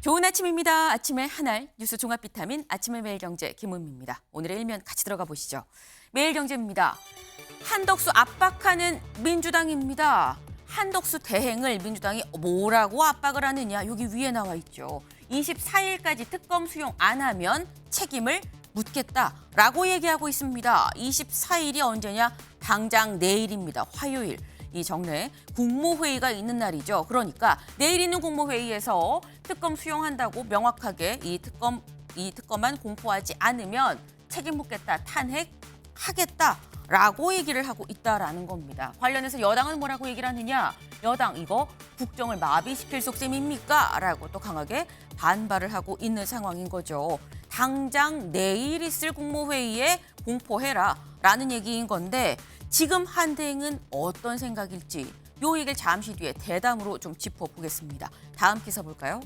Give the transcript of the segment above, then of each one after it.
좋은 아침입니다. 아침의 하나를 뉴스 종합 비타민 아침의 매일경제 김은미입니다. 오늘의 일면 같이 들어가 보시죠. 매일경제입니다. 한덕수 압박하는 민주당입니다. 한덕수 대행을 민주당이 뭐라고 압박을 하느냐 여기 위에 나와 있죠. 24일까지 특검 수용 안 하면 책임을 묻겠다라고 얘기하고 있습니다. 24일이 언제냐? 당장 내일입니다. 화요일. 이 정례 국무회의가 있는 날이죠. 그러니까 내일 있는 국무회의에서 특검 수용한다고 명확하게 이 특검만 공포하지 않으면 책임 묻겠다, 탄핵하겠다라고 얘기를 하고 있다라는 겁니다. 관련해서 여당은 뭐라고 얘기를 하느냐? 여당 이거 국정을 마비시킬 속셈입니까? 라고 또 강하게 반발을 하고 있는 상황인 거죠. 당장 내일 있을 국무회의에 공포해라라는 얘기인 건데 지금 한 대행은 어떤 생각일지 요 얘기를 잠시 뒤에 대담으로 좀 짚어보겠습니다. 다음 기사 볼까요?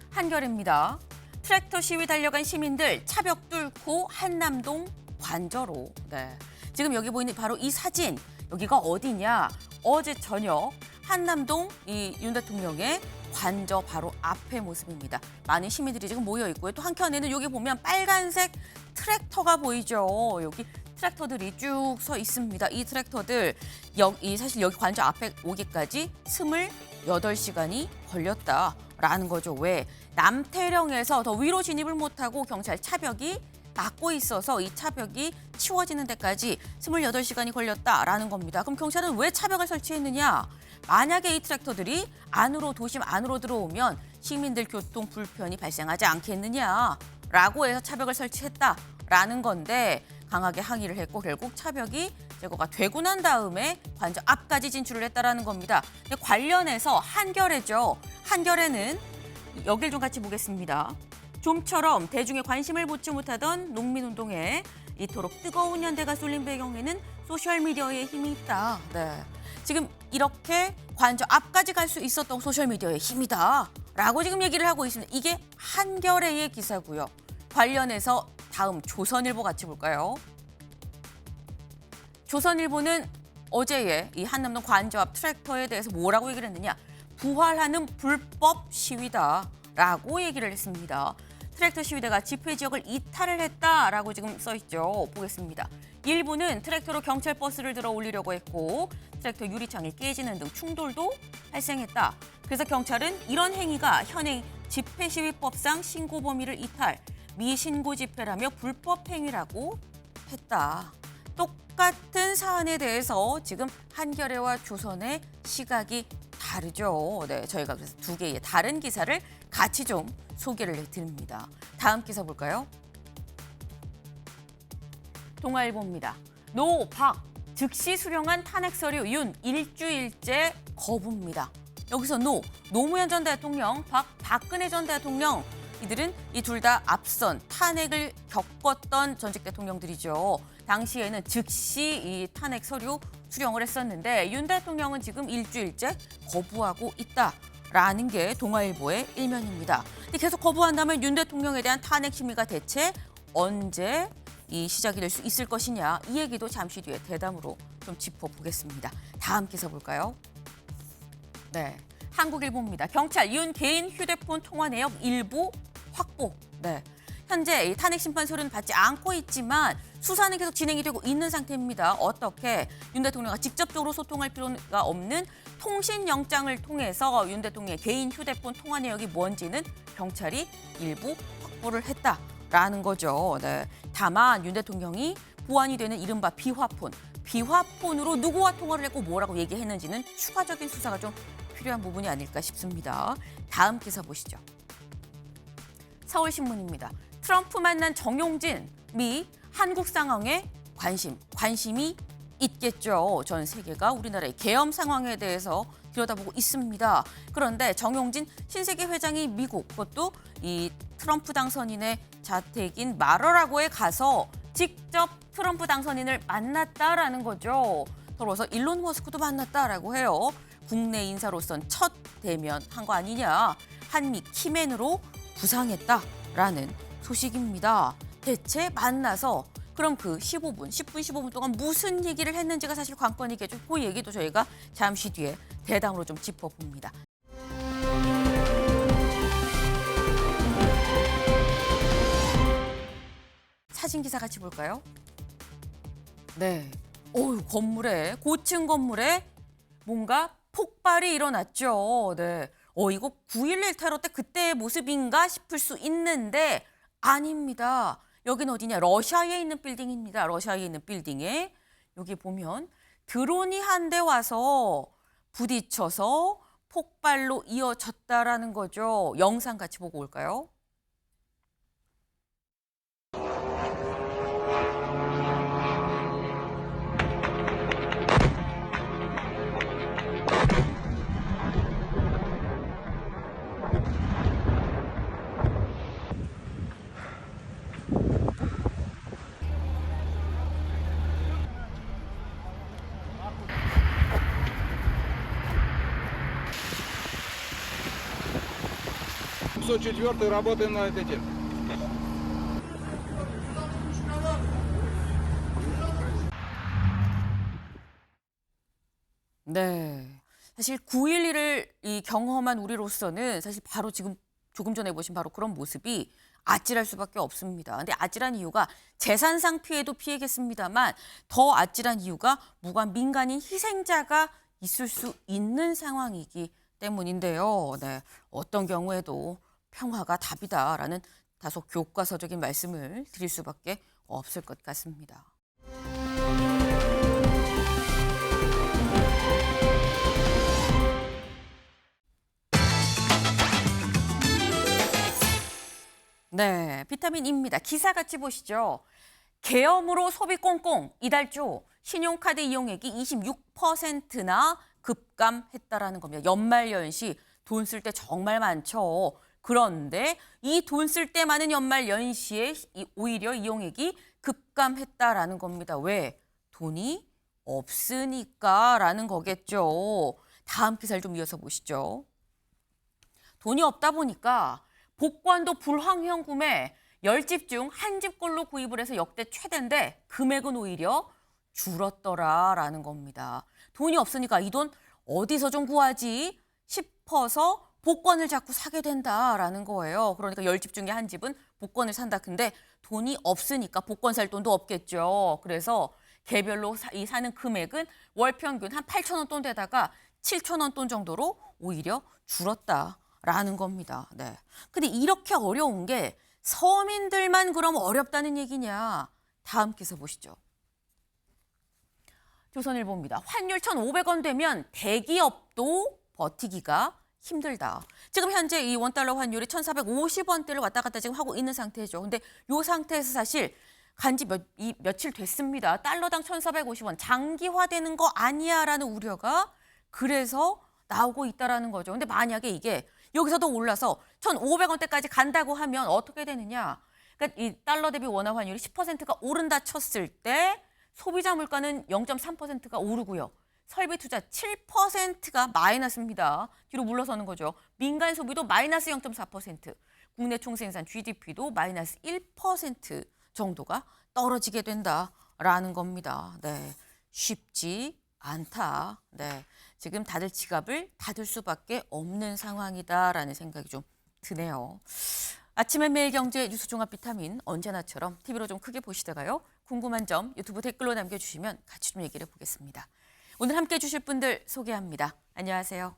한겨레입니다. 트랙터 시위 달려간 시민들 차벽 뚫고 한남동 관저로. 네. 지금 여기 보이는 바로 이 사진. 여기가 어디냐? 어제 저녁 한남동 이 윤 대통령의 관저 바로 앞의 모습입니다. 많은 시민들이 지금 모여 있고요. 또 한켠에는 여기 보면 빨간색 트랙터가 보이죠. 여기 트랙터들이 쭉 서 있습니다. 이 트랙터들 사실 여기 관저 앞에 오기까지 28시간이 걸렸다라는 거죠. 왜? 남태령에서 더 위로 진입을 못하고 경찰 차벽이 막고 있어서 이 차벽이 치워지는 데까지 28시간이 걸렸다라는 겁니다. 그럼 경찰은 왜 차벽을 설치했느냐? 만약에 이 트랙터들이 도심 안으로 들어오면 시민들 교통 불편이 발생하지 않겠느냐라고 해서 차벽을 설치했다라는 건데 강하게 항의를 했고 결국 차벽이 제거가 되고 난 다음에 관저 앞까지 진출을 했다라는 겁니다. 근데 관련해서 한겨레죠. 한겨레는 여길 좀 같이 보겠습니다. 좀처럼 대중의 관심을 받지 못하던 농민운동에 이토록 뜨거운 연대가 쏠린 배경에는 소셜미디어의 힘이 있다. 네. 지금 이렇게 관저 앞까지 갈 수 있었던 소셜미디어의 힘이다. 라고 지금 얘기를 하고 있습니다. 이게 한겨레의 기사고요. 관련해서 다음 조선일보 같이 볼까요? 조선일보는 어제의 이 한남동 관저 앞 트랙터에 대해서 뭐라고 얘기를 했느냐. 부활하는 불법 시위다라고 얘기를 했습니다. 트랙터 시위대가 집회 지역을 이탈을 했다라고 지금 써있죠. 보겠습니다. 일부는 트랙터로 경찰 버스를 들어 올리려고 했고 트랙터 유리창이 깨지는 등 충돌도 발생했다. 그래서 경찰은 이런 행위가 현행 집회시위법상 신고 범위를 이탈, 미신고 집회라며 불법 행위라고 했다. 똑같은 사안에 대해서 지금 한겨레와 조선의 시각이 다르죠. 네, 저희가 그래서 두 개의 다른 기사를 같이 좀 소개를 해드립니다. 다음 기사 볼까요? 동아일보입니다. 노, 박, 즉시 수령한 탄핵 서류 윤 일주일째 거부입니다. 여기서 노무현 전 대통령, 박근혜 전 대통령 이들은 이 둘 다 앞선 탄핵을 겪었던 전직 대통령들이죠. 당시에는 즉시 이 탄핵 서류 수령을 했었는데 윤 대통령은 지금 일주일째 거부하고 있다라는 게 동아일보의 일면입니다. 근데 계속 거부한다면 윤 대통령에 대한 탄핵 심의가 대체 언제 시작이 될 수 있을 것이냐 이 얘기도 잠시 뒤에 대담으로 좀 짚어보겠습니다. 다음 기사 볼까요? 네, 한국일보입니다. 경찰 윤 개인 휴대폰 통화 내역 일부 확보. 네, 현재 이 탄핵 심판 서류는 받지 않고 있지만 수사는 계속 진행이 되고 있는 상태입니다. 어떻게 윤 대통령과 직접적으로 소통할 필요가 없는 통신영장을 통해서 윤 대통령의 개인 휴대폰 통화 내역이 뭔지는 경찰이 일부 확보를 했다라는 거죠. 네. 다만 윤 대통령이 보안이 되는 이른바 비화폰으로 누구와 통화를 했고 뭐라고 얘기했는지는 추가적인 수사가 좀 필요한 부분이 아닐까 싶습니다. 다음 기사 보시죠. 서울신문입니다. 트럼프 만난 정용진, 미 한국 상황에 관심이 있겠죠. 전 세계가 우리나라의 계엄 상황에 대해서 들여다보고 있습니다. 그런데 정용진 신세계 회장이 미국, 그것도 이 트럼프 당선인의 자택인 마러라고에 가서 직접 트럼프 당선인을 만났다라는 거죠. 더불어서 일론 머스크도 만났다라고 해요. 국내 인사로선 첫 대면한 거 아니냐. 한미 키맨으로 부상했다라는 소식입니다. 대체 만나서 그럼 그 10분, 15분 동안 무슨 얘기를 했는지가 사실 관건이겠죠. 그 얘기도 저희가 잠시 뒤에 대담으로 좀 짚어봅니다. 사진 기사 같이 볼까요? 네. 건물에, 고층 건물에 뭔가 폭발이 일어났죠. 네. 이거 9.11 테러 때 그때의 모습인가 싶을 수 있는데 아닙니다. 여긴 어디냐? 러시아에 있는 빌딩입니다. 러시아에 있는 빌딩에 여기 보면 드론이 한 대 와서 부딪혀서 폭발로 이어졌다라는 거죠. 영상 같이 보고 올까요? й работаем над этим. 네. 사실 9.11을 경험한 우리로서는 사실 바로 지금 조금 전에 보신 바로 그런 모습이 아찔할 수밖에 없습니다. 근데 아찔한 이유가 재산상 피해도 피해겠습니다만 더 아찔한 이유가 무관 민간인 희생자가 있을 수 있는 상황이기 때문인데요. 네. 어떤 경우에도 평화가 답이다라는 다소 교과서적인 말씀을 드릴 수밖에 없을 것 같습니다. 네, 비타민입니다. 기사 같이 보시죠. 계엄으로 소비 꽁꽁 이달 초 신용카드 이용액이 26%나 급감했다라는 겁니다. 연말연시 돈 쓸 때 정말 많죠. 그런데 이 돈 쓸 때 많은 연말연시에 오히려 이용액이 급감했다라는 겁니다. 왜? 돈이 없으니까라는 거겠죠. 다음 기사를 좀 이어서 보시죠. 돈이 없다 보니까 복권도 불황형 구매, 10집 중 1집꼴로 구입을 해서 역대 최대인데 금액은 오히려 줄었더라라는 겁니다. 돈이 없으니까 이 돈 어디서 좀 구하지 싶어서 복권을 자꾸 사게 된다라는 거예요. 그러니까 10집 중에 1집은 복권을 산다. 근데 돈이 없으니까 복권 살 돈도 없겠죠. 그래서 개별로 사는 금액은 월 평균 한 8,000원 돈 되다가 7,000원 돈 정도로 오히려 줄었다라는 겁니다. 네. 근데 이렇게 어려운 게 서민들만 그럼 어렵다는 얘기냐? 다음 기사 보시죠. 조선일보입니다. 환율 1,500원 되면 대기업도 버티기가 힘들다. 지금 현재 이 원달러 환율이 1,450원대를 왔다 갔다 지금 하고 있는 상태죠. 근데 이 상태에서 사실 간지 며칠 됐습니다. 달러당 1,450원 장기화되는 거 아니야라는 우려가 그래서 나오고 있다라는 거죠. 근데 만약에 이게 여기서도 올라서 1,500원대까지 간다고 하면 어떻게 되느냐? 그러니까 이 달러 대비 원화 환율이 10%가 오른다 쳤을 때 소비자 물가는 0.3%가 오르고요. 설비 투자 7%가 마이너스입니다. 뒤로 물러서는 거죠. 민간 소비도 마이너스 0.4%, 국내 총생산 GDP도 마이너스 1% 정도가 떨어지게 된다라는 겁니다. 네, 쉽지 않다. 네, 지금 다들 지갑을 닫을 수밖에 없는 상황이다라는 생각이 좀 드네요. 아침에 매일경제 뉴스 종합 비타민 언제나처럼 TV로 좀 크게 보시다가요. 궁금한 점 유튜브 댓글로 남겨주시면 같이 좀 얘기를 해보겠습니다. 오늘 함께해 주실 분들 소개합니다. 안녕하세요.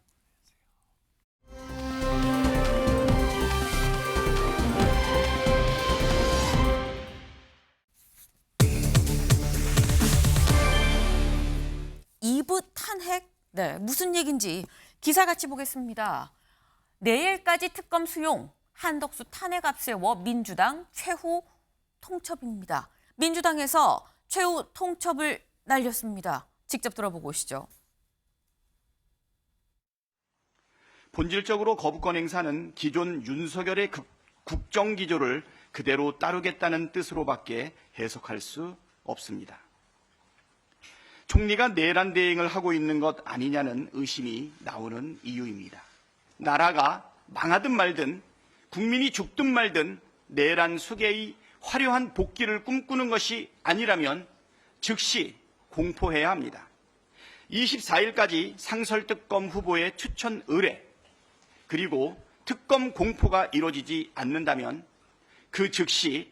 이부 탄핵? 네, 무슨 얘기인지 기사 같이 보겠습니다. 내일까지 특검 수용, 한덕수 탄핵 앞세워 민주당 최후 통첩입니다. 민주당에서 최후 통첩을 날렸습니다. 직접 들어보고 오시죠. 본질적으로 거부권 행사는 기존 윤석열의 국정기조를 그대로 따르겠다는 뜻으로밖에 해석할 수 없습니다. 총리가 내란 대행을 하고 있는 것 아니냐는 의심이 나오는 이유입니다. 나라가 망하든 말든 국민이 죽든 말든 내란 수계의 화려한 복귀를 꿈꾸는 것이 아니라면 즉시 공포해야 합니다. 24일까지 상설특검 후보의 추천 의뢰 그리고 특검 공포가 이루어지지 않는다면 그 즉시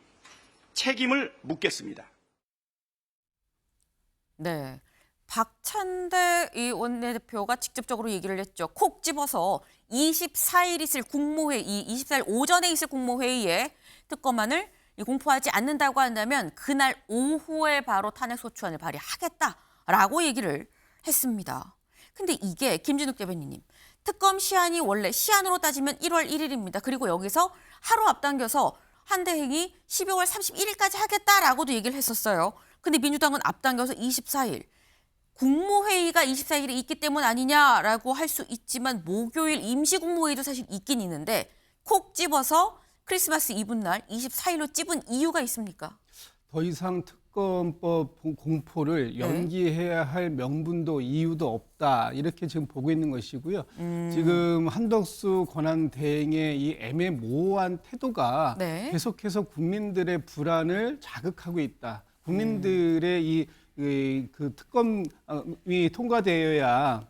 책임을 묻겠습니다. 네. 박찬대 이 원내대표가 직접적으로 얘기를 했죠. 콕 집어서 24일 있을 국무회의, 24일 오전에 있을 국무회의에 특검안을 공포하지 않는다고 한다면 그날 오후에 바로 탄핵소추안을 발의하겠다라고 얘기를 했습니다. 근데 이게 김진욱 대변인님, 특검 시한이 원래 시한으로 따지면 1월 1일입니다. 그리고 여기서 하루 앞당겨서 한대행이 12월 31일까지 하겠다라고도 얘기를 했었어요. 근데 민주당은 앞당겨서 24일. 국무회의가 24일에 있기 때문 아니냐라고 할 수 있지만 목요일 임시국무회의도 사실 있긴 있는데 콕 집어서 크리스마스 이브날 24일로 찝은 이유가 있습니까? 더 이상 특검법 공포를 연기해야 할 명분도 이유도 없다. 이렇게 지금 보고 있는 것이고요. 지금 한덕수 권한대행의 이 애매모호한 태도가 네. 계속해서 국민들의 불안을 자극하고 있다. 국민들의 그 특검이 통과되어야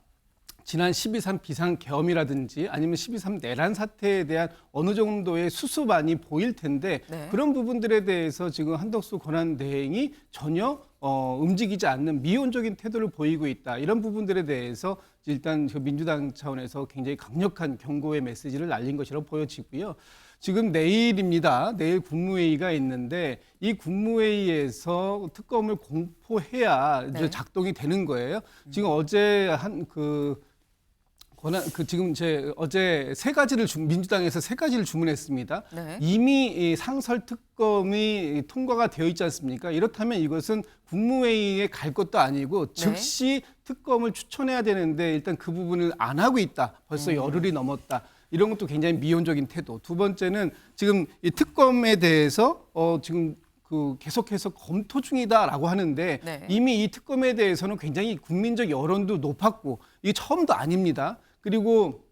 지난 12.3 비상계엄이라든지 아니면 12.3 내란 사태에 대한 어느 정도의 수습안이 보일 텐데 네. 그런 부분들에 대해서 지금 한덕수 권한대행이 전혀 움직이지 않는 미온적인 태도를 보이고 있다. 이런 부분들에 대해서 일단 민주당 차원에서 굉장히 강력한 경고의 메시지를 날린 것이라고 보여지고요. 지금 내일입니다. 내일 국무회의가 있는데 이 국무회의에서 특검을 공포해야 네. 이제 작동이 되는 거예요. 지금 어제 지금 어제 민주당에서 세 가지를 주문했습니다. 네. 이미 이 상설 특검이 통과가 되어 있지 않습니까? 이렇다면 이것은 국무회의에 갈 것도 아니고 즉시 특검을 추천해야 되는데 일단 그 부분을 안 하고 있다. 벌써 열흘이 넘었다. 이런 것도 굉장히 미온적인 태도. 두 번째는 지금 이 특검에 대해서 지금 계속해서 검토 중이다라고 하는데 네. 이미 이 특검에 대해서는 굉장히 국민적 여론도 높았고 이게 처음도 아닙니다. 그리고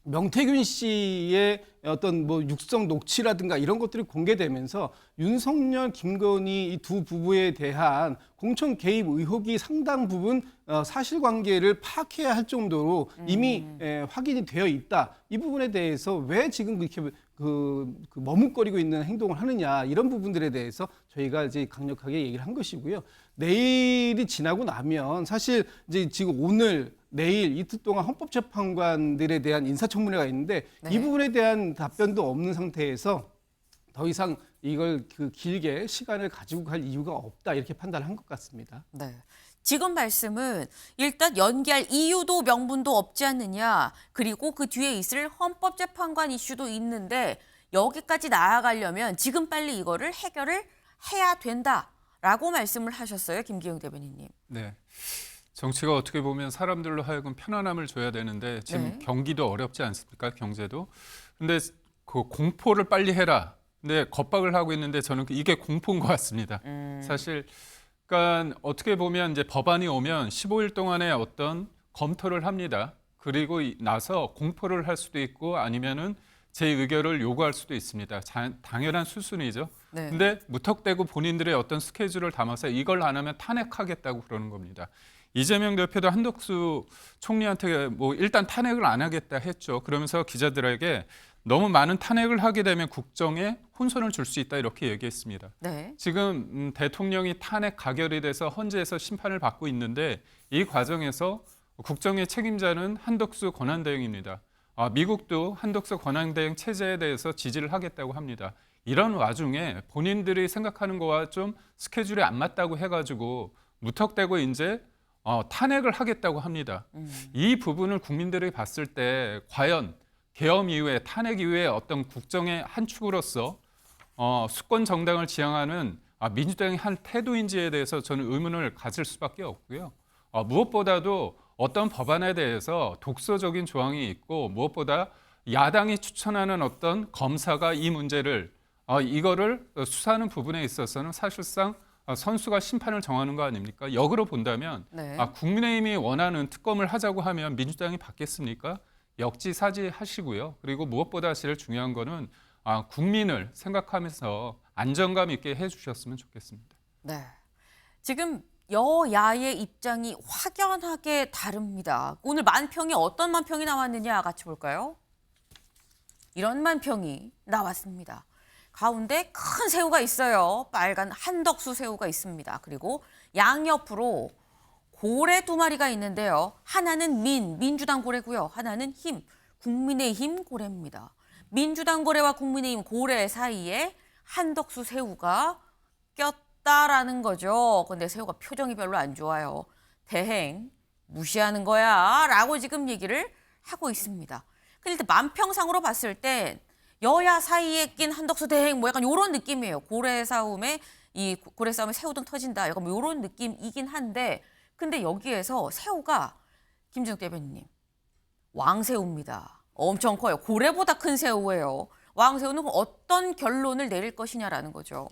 명태균 씨의 어떤 뭐 육성 녹취라든가 이런 것들이 공개되면서 윤석열, 김건희 이 두 부부에 대한 공천 개입 의혹이 상당 부분 사실관계를 파악해야 할 정도로 이미 확인이 되어 있다. 이 부분에 대해서 왜 지금 그렇게 머뭇거리고 있는 행동을 하느냐 이런 부분들에 대해서 저희가 이제 강력하게 얘기를 한 것이고요. 내일이 지나고 나면 사실 이제 지금 오늘 내일 이틀 동안 헌법재판관들에 대한 인사청문회가 있는데 네. 이 부분에 대한 답변도 없는 상태에서 더 이상 이걸 길게 시간을 가지고 갈 이유가 없다 이렇게 판단을 한 것 같습니다. 네. 지금 말씀은 일단 연기할 이유도 명분도 없지 않느냐. 그리고 그 뒤에 있을 헌법재판관 이슈도 있는데 여기까지 나아가려면 지금 빨리 이거를 해결을 해야 된다라고 말씀을 하셨어요. 김기용 대변인님. 네. 정치가 어떻게 보면 사람들로 하여금 편안함을 줘야 되는데 지금 네. 경기도 어렵지 않습니까? 경제도. 근데 그 공포를 빨리 해라. 근데 겁박을 하고 있는데 저는 이게 공포인 것 같습니다. 사실 그러니까 어떻게 보면 이제 법안이 오면 15일 동안의 어떤 검토를 합니다. 그리고 나서 공포를 할 수도 있고 아니면은 제 의견을 요구할 수도 있습니다. 당연한 수순이죠. 네. 근데 무턱대고 본인들의 어떤 스케줄을 담아서 이걸 안 하면 탄핵하겠다고 그러는 겁니다. 이재명 대표도 한덕수 총리한테 뭐 일단 탄핵을 안 하겠다 했죠. 그러면서 기자들에게 너무 많은 탄핵을 하게 되면 국정에 혼선을 줄 수 있다 이렇게 얘기했습니다. 네. 지금 대통령이 탄핵 가결이 돼서 헌재에서 심판을 받고 있는데 이 과정에서 국정의 책임자는 한덕수 권한대행입니다. 미국도 한덕수 권한대행 체제에 대해서 지지를 하겠다고 합니다. 이런 와중에 본인들이 생각하는 거와 좀 스케줄이 안 맞다고 해가지고 무턱대고 이제 탄핵을 하겠다고 합니다. 이 부분을 국민들이 봤을 때 과연 계엄 이후에 탄핵 이후에 어떤 국정의 한 축으로서 수권 정당을 지향하는 민주당이 한 태도인지에 대해서 저는 의문을 가질 수밖에 없고요. 무엇보다도 어떤 법안에 대해서 독소적인 조항이 있고 무엇보다 야당이 추천하는 어떤 검사가 이 문제를 이거를 수사하는 부분에 있어서는 사실상 선수가 심판을 정하는 거 아닙니까? 역으로 본다면 네. 국민의힘이 원하는 특검을 하자고 하면 민주당이 받겠습니까? 역지사지 하시고요. 그리고 무엇보다 제일 중요한 거는 국민을 생각하면서 안정감 있게 해주셨으면 좋겠습니다. 네. 지금 여야의 입장이 확연하게 다릅니다. 오늘 만평이 어떤 만평이 나왔느냐 같이 볼까요? 이런 만평이 나왔습니다. 가운데 큰 새우가 있어요. 빨간 한덕수 새우가 있습니다. 그리고 양옆으로 고래 2마리가 있는데요. 하나는 민주당 고래고요. 하나는 국민의힘 고래입니다. 민주당 고래와 국민의힘 고래 사이에 한덕수 새우가 꼈다라는 거죠. 근데 새우가 표정이 별로 안 좋아요. 대행 무시하는 거야 라고 지금 얘기를 하고 있습니다. 근데 일단 만평상으로 봤을 땐 여야 사이에 낀 한덕수 대행 뭐 약간 이런 느낌이에요. 고래 싸움에 새우등 터진다. 약간 뭐 이런 느낌이긴 한데 근데 여기에서 새우가 김진욱 대변인님 왕새우입니다. 엄청 커요. 고래보다 큰 새우예요. 왕새우는 어떤 결론을 내릴 것이냐라는 거죠.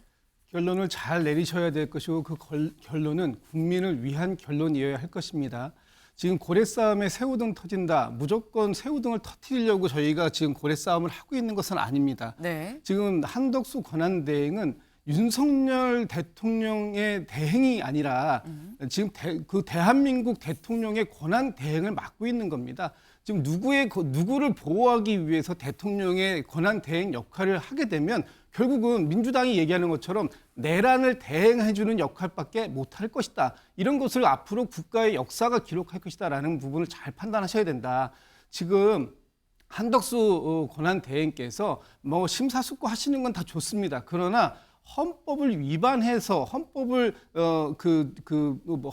결론을 잘 내리셔야 될 것이고 그 결론은 국민을 위한 결론이어야 할 것입니다. 지금 고래 싸움에 새우등 터진다. 무조건 새우등을 터뜨리려고 저희가 지금 고래 싸움을 하고 있는 것은 아닙니다. 네. 지금 한덕수 권한대행은 윤석열 대통령의 대행이 아니라 지금 그 대한민국 대통령의 권한 대행을 맡고 있는 겁니다. 지금 누구를 보호하기 위해서 대통령의 권한 대행 역할을 하게 되면 결국은 민주당이 얘기하는 것처럼 내란을 대행해주는 역할밖에 못할 것이다. 이런 것을 앞으로 국가의 역사가 기록할 것이다라는 부분을 잘 판단하셔야 된다. 지금 한덕수 권한 대행께서 뭐 심사숙고하시는 건 다 좋습니다. 그러나 헌법을 위반해서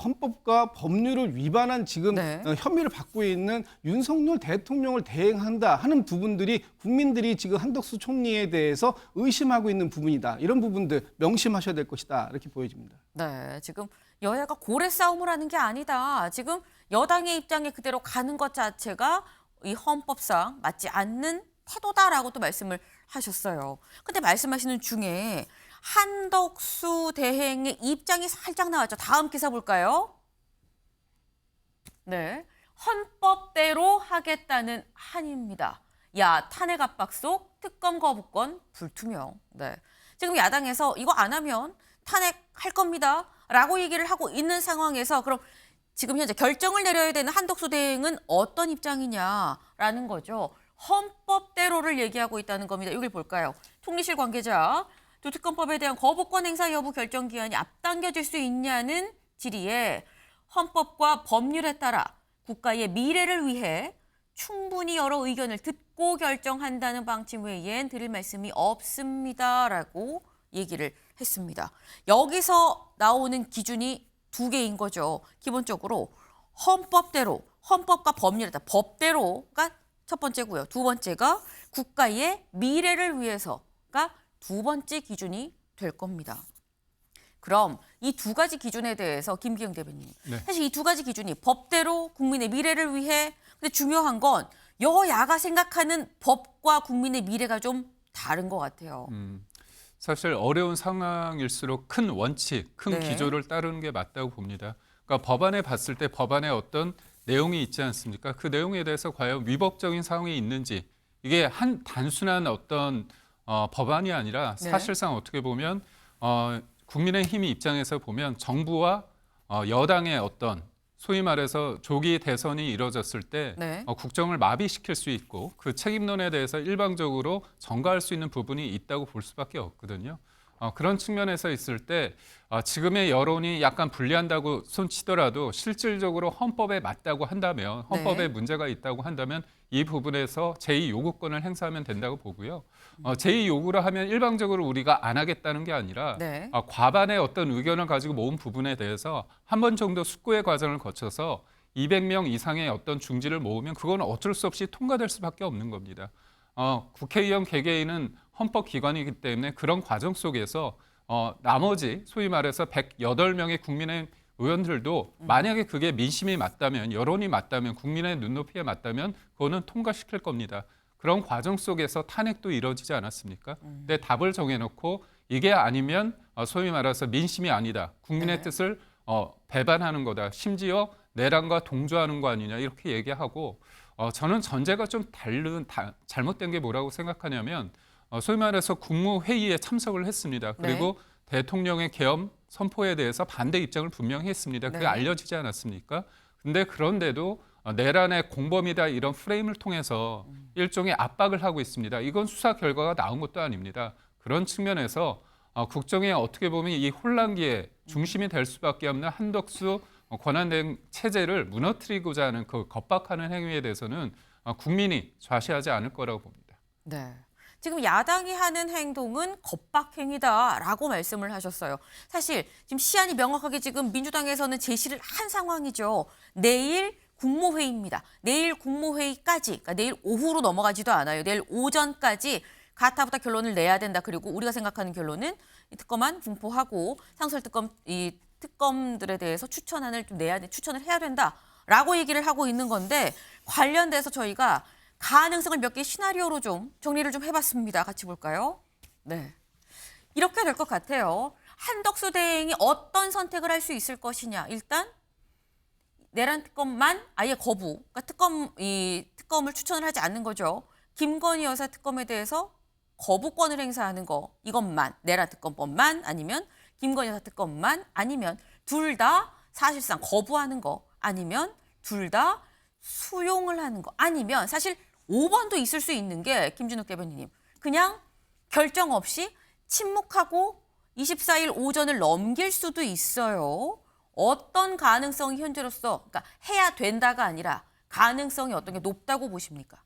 헌법과 법률을 위반한 지금 네. 혐의를 받고 있는 윤석열 대통령을 대행한다 하는 부분들이 국민들이 지금 한덕수 총리에 대해서 의심하고 있는 부분이다. 이런 부분들 명심하셔야 될 것이다. 이렇게 보여집니다. 네, 지금 여야가 고래 싸움을 하는 게 아니다. 지금 여당의 입장에 그대로 가는 것 자체가 이 헌법상 맞지 않는 태도다라고 또 말씀을 하셨어요. 근데 말씀하시는 중에 한덕수 대행의 입장이 살짝 나왔죠. 다음 기사 볼까요? 네, 헌법대로 하겠다는 한입니다. 야, 탄핵 압박 속 특검 거부권 불투명. 네, 지금 야당에서 이거 안 하면 탄핵할 겁니다. 라고 얘기를 하고 있는 상황에서 그럼 지금 현재 결정을 내려야 되는 한덕수 대행은 어떤 입장이냐라는 거죠. 헌법대로를 얘기하고 있다는 겁니다. 여기 볼까요? 총리실 관계자. 특검법에 대한 거부권 행사 여부 결정 기한이 앞당겨질 수 있냐는 질의에 헌법과 법률에 따라 국가의 미래를 위해 충분히 여러 의견을 듣고 결정한다는 방침 외엔 드릴 말씀이 없습니다라고 얘기를 했습니다. 여기서 나오는 기준이 2개인 거죠. 기본적으로 헌법대로, 헌법과 법률에다 법대로가 첫 번째고요. 2번째가 국가의 미래를 위해서가 2번째 기준이 될 겁니다. 그럼 이 2가지 기준에 대해서 김기영 대변인, 네. 사실 이 2가지 기준이 법대로 국민의 미래를 위해, 근데 중요한 건 여야가 생각하는 법과 국민의 미래가 좀 다른 것 같아요. 사실 어려운 상황일수록 큰 원칙, 큰 네. 기조를 따르는 게 맞다고 봅니다. 그러니까 법안에 봤을 때 법안에 어떤 내용이 있지 않습니까? 그 내용에 대해서 과연 위법적인 사항이 있는지 이게 한 단순한 어떤 법안이 아니라 네. 사실상 어떻게 보면 국민의힘 입장에서 보면 정부와 여당의 어떤 소위 말해서 조기 대선이 이뤄졌을 때 네. 국정을 마비시킬 수 있고 그 책임론에 대해서 일방적으로 전가할 수 있는 부분이 있다고 볼 수밖에 없거든요. 그런 측면에서 있을 때 지금의 여론이 약간 불리한다고 손치더라도 실질적으로 헌법에 맞다고 한다면 헌법에 네. 문제가 있다고 한다면 이 부분에서 제2요구권을 행사하면 된다고 보고요. 제2요구를 하면 일방적으로 우리가 안 하겠다는 게 아니라 네. 과반의 어떤 의견을 가지고 모은 부분에 대해서 한 번 정도 숙고의 과정을 거쳐서 200명 이상의 어떤 중지를 모으면 그건 어쩔 수 없이 통과될 수밖에 없는 겁니다. 국회의원 개개인은 헌법기관이기 때문에 그런 과정 속에서 나머지 소위 말해서 108명의 국민의 의원들도 만약에 그게 민심이 맞다면 여론이 맞다면 국민의 눈높이에 맞다면 그거는 통과시킬 겁니다. 그런 과정 속에서 탄핵도 이루어지지 않았습니까? 근데 답을 정해놓고 이게 아니면 소위 말해서 민심이 아니다. 국민의 네. 뜻을 배반하는 거다. 심지어 내란과 동조하는 거 아니냐 이렇게 얘기하고 저는 전제가 좀 잘못된 게 뭐라고 생각하냐면 소위 말해서 국무회의에 참석을 했습니다. 그리고 대통령의 계엄 선포에 대해서 반대 입장을 분명히 했습니다. 그게 네. 알려지지 않았습니까? 근데 그런데도 내란의 공범이다 이런 프레임을 통해서 일종의 압박을 하고 있습니다. 이건 수사 결과가 나온 것도 아닙니다. 그런 측면에서 국정에 어떻게 보면 이 혼란기의 중심이 될 수밖에 없는 한덕수 권한대행 체제를 무너뜨리고자 하는 그 겁박하는 행위에 대해서는 국민이 좌시하지 않을 거라고 봅니다. 네. 지금 야당이 하는 행동은 겁박행위다라고 말씀을 하셨어요. 사실 지금 시안이 명확하게 지금 민주당에서는 제시를 한 상황이죠. 내일 국무회의입니다. 내일 국무회의까지, 그러니까 내일 오후로 넘어가지도 않아요. 내일 오전까지 가타부타 결론을 내야 된다. 그리고 우리가 생각하는 결론은 이 특검안 공포하고 상설특검 이 특검들에 대해서 추천안을 좀 추천을 해야 된다라고 얘기를 하고 있는 건데 관련돼서 저희가 가능성을 몇 개 시나리오로 좀 정리를 좀 해봤습니다. 같이 볼까요? 네, 이렇게 될 것 같아요. 한덕수 대행이 어떤 선택을 할 수 있을 것이냐. 일단 내란 특검만 아예 거부. 그러니까 특검을 추천을 하지 않는 거죠. 김건희 여사 특검에 대해서 거부권을 행사하는 거. 이것만 내란 특검법만 아니면 김건희 여사 특검만 아니면 둘 다 사실상 거부하는 거 아니면 둘 다 수용을 하는 거 아니면 사실 5번도 있을 수 있는 게 김준욱 대변인님 그냥 결정 없이 침묵하고 24일 오전을 넘길 수도 있어요. 어떤 가능성이 현재로서 그러니까 해야 된다가 아니라 가능성이 어떤 게 높다고 보십니까?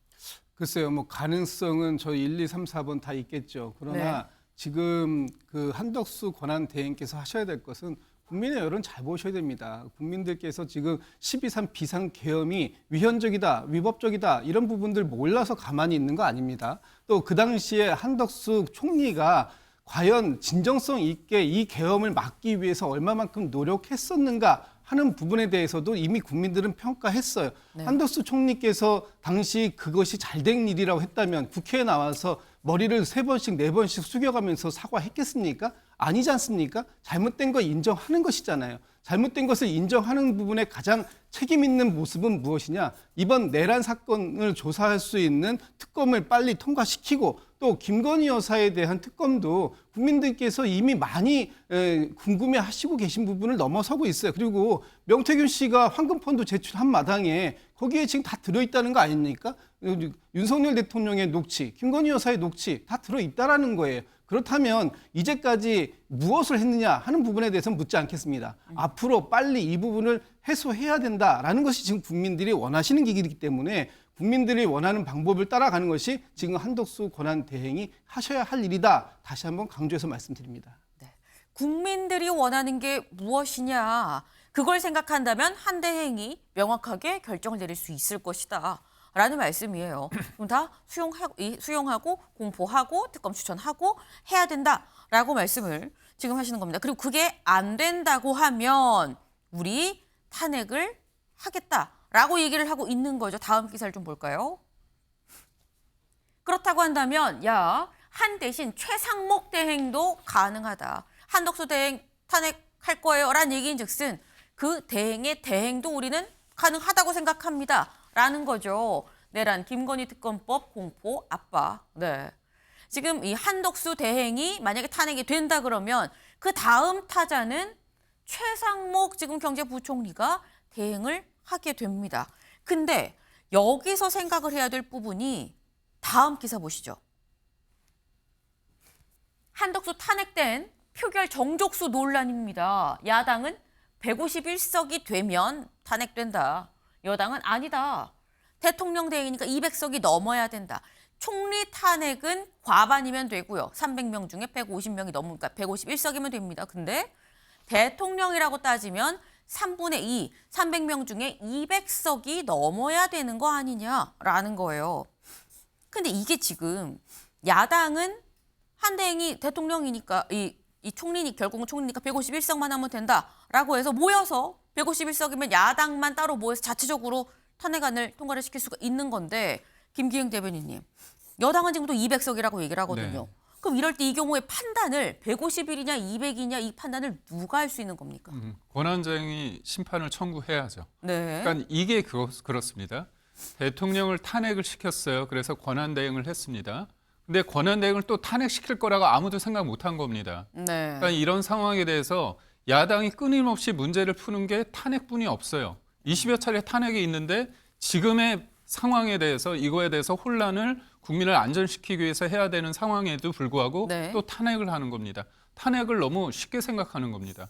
글쎄요, 뭐 가능성은 저희 1, 2, 3, 4번 다 있겠죠. 그러나 네. 지금 그 한덕수 권한 대행께서 하셔야 될 것은 국민의 여론 잘 보셔야 됩니다. 국민들께서 지금 12.3 비상계엄이 위헌적이다, 위법적이다 이런 부분들 몰라서 가만히 있는 거 아닙니다. 또 그 당시에 한덕수 총리가 과연 진정성 있게 이 계엄을 막기 위해서 얼마만큼 노력했었는가 하는 부분에 대해서도 이미 국민들은 평가했어요. 네. 한덕수 총리께서 당시 그것이 잘된 일이라고 했다면 국회에 나와서 머리를 3번씩 4번씩 숙여가면서 사과했겠습니까? 아니지 않습니까? 잘못된 거 인정하는 것이잖아요. 잘못된 것을 인정하는 부분에 가장 책임 있는 모습은 무엇이냐? 이번 내란 사건을 조사할 수 있는 특검을 빨리 통과시키고 또 김건희 여사에 대한 특검도 국민들께서 이미 많이 궁금해하시고 계신 부분을 넘어서고 있어요. 그리고 명태균 씨가 황금펀드 제출한 마당에 거기에 지금 다 들어있다는 거 아닙니까? 윤석열 대통령의 녹취, 김건희 여사의 녹취 다 들어있다라는 거예요. 그렇다면 이제까지 무엇을 했느냐 하는 부분에 대해서는 묻지 않겠습니다. 앞으로 빨리 이 부분을 해소해야 된다라는 것이 지금 국민들이 원하시는 길이기 때문에 국민들이 원하는 방법을 따라가는 것이 지금 한덕수 권한 대행이 하셔야 할 일이다. 다시 한번 강조해서 말씀드립니다. 네. 국민들이 원하는 게 무엇이냐. 그걸 생각한다면 한 대행이 명확하게 결정을 내릴 수 있을 것이다. 라는 말씀이에요. 그럼 다 수용하고 공포하고 특검 추천하고 해야 된다라고 말씀을 지금 하시는 겁니다. 그리고 그게 안 된다고 하면 우리 탄핵을 하겠다라고 얘기를 하고 있는 거죠. 다음 기사를 좀 볼까요? 그렇다고 한다면 한 대신 최상목 대행도 가능하다. 한덕수 대행 탄핵할 거예요. 라는 얘기인즉슨 그 대행의 대행도 우리는 가능하다고 생각합니다. 라는 거죠. 내란 김건희 특검법 공포 압박. 네. 지금 이 한덕수 대행이 만약에 탄핵이 된다 그러면 그 다음 타자는 최상목 지금 경제부총리가 대행을 하게 됩니다. 근데 여기서 생각을 해야 될 부분이 다음 기사 보시죠. 한덕수 탄핵된 표결 정족수 논란입니다. 야당은 151석이 되면 탄핵된다. 여당은 아니다. 대통령 대행이니까 200석이 넘어야 된다. 총리 탄핵은 과반이면 되고요. 300명 중에 150명이 넘으니까 151석이면 됩니다. 근데 대통령이라고 따지면 3분의 2, 300명 중에 200석이 넘어야 되는 거 아니냐라는 거예요. 근데 이게 지금 야당은 한 대행이 대통령이니까 이 총리니 결국은 총리니까 151석만 하면 된다라고 해서 모여서 151석이면 야당만 따로 모여서 자체적으로 탄핵안을 통과를 시킬 수가 있는 건데 김기행 대변인님, 여당은 지금도 200석이라고 얘기를 하거든요. 네. 그럼 이럴 때 이 경우에 판단을 151이냐 200이냐 이 판단을 누가 할 수 있는 겁니까? 권한대행이 심판을 청구해야죠. 네. 그러니까 이게 그렇습니다. 대통령을 탄핵을 시켰어요. 그래서 권한대행을 했습니다. 근데 권한대행을 또 탄핵시킬 거라고 아무도 생각 못한 겁니다. 네. 그러니까 이런 상황에 대해서 야당이 끊임없이 문제를 푸는 게 탄핵뿐이 없어요. 20여 차례 탄핵이 있는데 지금의 상황에 대해서 이거에 대해서 혼란을 국민을 안전시키기 위해서 해야 되는 상황에도 불구하고 네. 또 탄핵을 하는 겁니다. 탄핵을 너무 쉽게 생각하는 겁니다.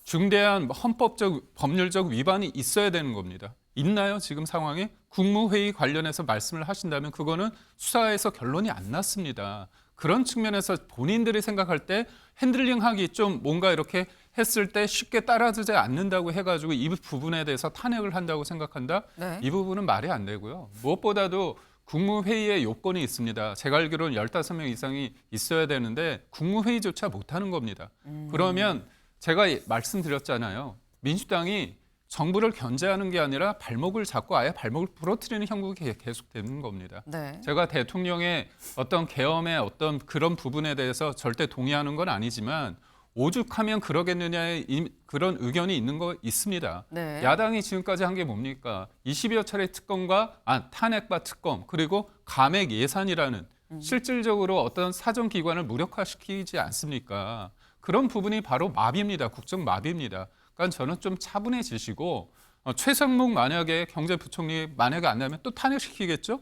중대한 헌법적, 법률적 위반이 있어야 되는 겁니다. 있나요? 지금 상황에? 국무회의 관련해서 말씀을 하신다면 그거는 수사에서 결론이 안 났습니다. 그런 측면에서 본인들이 생각할 때 핸들링하기 좀 뭔가 이렇게 했을 때 쉽게 따라주지 않는다고 해가지고 이 부분에 대해서 탄핵을 한다고 생각한다? 네. 이 부분은 말이 안 되고요. 무엇보다도 국무회의에 요건이 있습니다. 제가 알기로는 15명 이상이 있어야 되는데 국무회의조차 못하는 겁니다. 그러면 제가 말씀드렸잖아요. 민주당이 정부를 견제하는 게 아니라 발목을 잡고 아예 발목을 부러뜨리는 형국이 계속되는 겁니다. 네. 제가 대통령의 어떤 계엄의 어떤 그런 부분에 대해서 절대 동의하는 건 아니지만 오죽하면 그러겠느냐의 그런 의견이 있는 거 있습니다. 네. 야당이 지금까지 한 게 뭡니까? 20여 차례 특검과 탄핵과 특검 그리고 감액 예산이라는 실질적으로 어떤 사정기관을 무력화시키지 않습니까? 그런 부분이 바로 마비입니다. 국정 마비입니다. 그러니까 저는 좀 차분해지시고 최상목 만약에 경제부총리 만약에 안 나면 또 탄핵시키겠죠?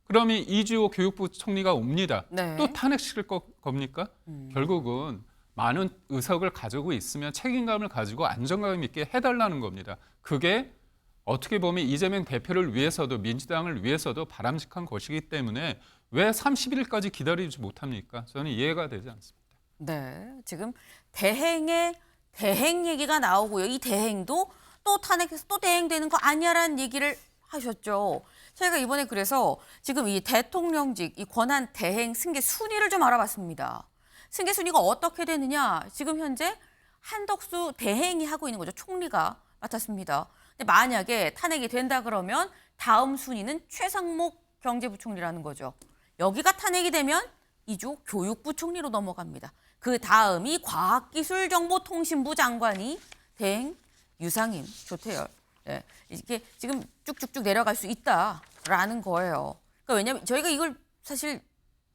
그러면 이주호 교육부 총리가 옵니다. 네. 또 탄핵시킬 겁니까? 결국은 많은 의석을 가지고 있으면 책임감을 가지고 안정감 있게 해달라는 겁니다. 그게 어떻게 보면 이재명 대표를 위해서도 민주당을 위해서도 바람직한 것이기 때문에 왜 30일까지 기다리지 못합니까? 저는 이해가 되지 않습니다. 네, 지금 대행 얘기가 나오고요. 이 대행도 또 탄핵해서 또 대행되는 거 아니야라는 얘기를 하셨죠. 저희가 이번에 그래서 지금 이 대통령직 이 권한 대행 승계 순위를 좀 알아봤습니다. 승계 순위가 어떻게 되느냐? 지금 현재 한덕수 대행이 하고 있는 거죠. 총리가 맡았습니다. 근데 만약에 탄핵이 된다 그러면 다음 순위는 최상목 경제부총리라는 거죠. 여기가 탄핵이 되면 이주 교육부 총리로 넘어갑니다. 그 다음이 과학기술정보통신부 장관이 대행 유상임, 조태열. 네, 이렇게 지금 쭉쭉쭉 내려갈 수 있다라는 거예요. 그러니까 왜냐하면 저희가 이걸 사실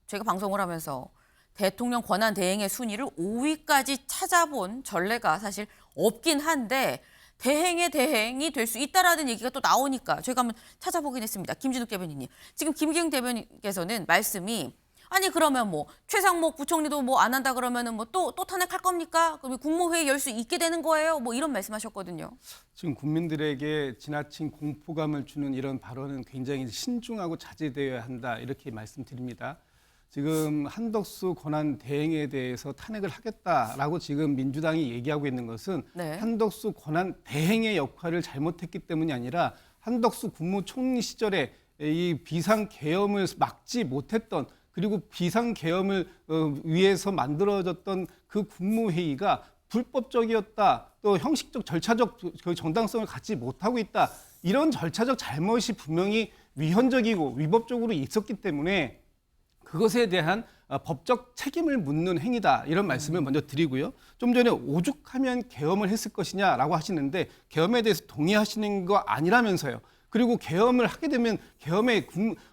저희가 방송을 하면서 대통령 권한 대행의 순위를 5위까지 찾아본 전례가 사실 없긴 한데 대행의 대행이 될 수 있다라는 얘기가 또 나오니까 저희가 한번 찾아보긴 했습니다. 김진욱 대변인님. 지금 김기영 대변인께서는 말씀이 아니 그러면 뭐 최상목 부총리도 뭐 안 한다 그러면은 뭐 또 탄핵할 겁니까? 그럼 국무회의 열 수 있게 되는 거예요? 뭐 이런 말씀하셨거든요. 지금 국민들에게 지나친 공포감을 주는 이런 발언은 굉장히 신중하고 자제되어야 한다 이렇게 말씀드립니다. 지금 한덕수 권한 대행에 대해서 탄핵을 하겠다라고 지금 민주당이 얘기하고 있는 것은 네. 한덕수 권한 대행의 역할을 잘못했기 때문이 아니라 한덕수 국무총리 시절에 이 비상계엄을 막지 못했던 그리고 비상계엄을 위해서 만들어졌던 그 국무회의가 불법적이었다. 또 형식적 절차적 그 정당성을 갖지 못하고 있다. 이런 절차적 잘못이 분명히 위헌적이고 위법적으로 있었기 때문에 그것에 대한 법적 책임을 묻는 행위다. 이런 말씀을 먼저 드리고요. 좀 전에 오죽하면 계엄을 했을 것이냐라고 하시는데 계엄에 대해서 동의하시는 거 아니라면서요. 그리고 계엄을 하게 되면 계엄의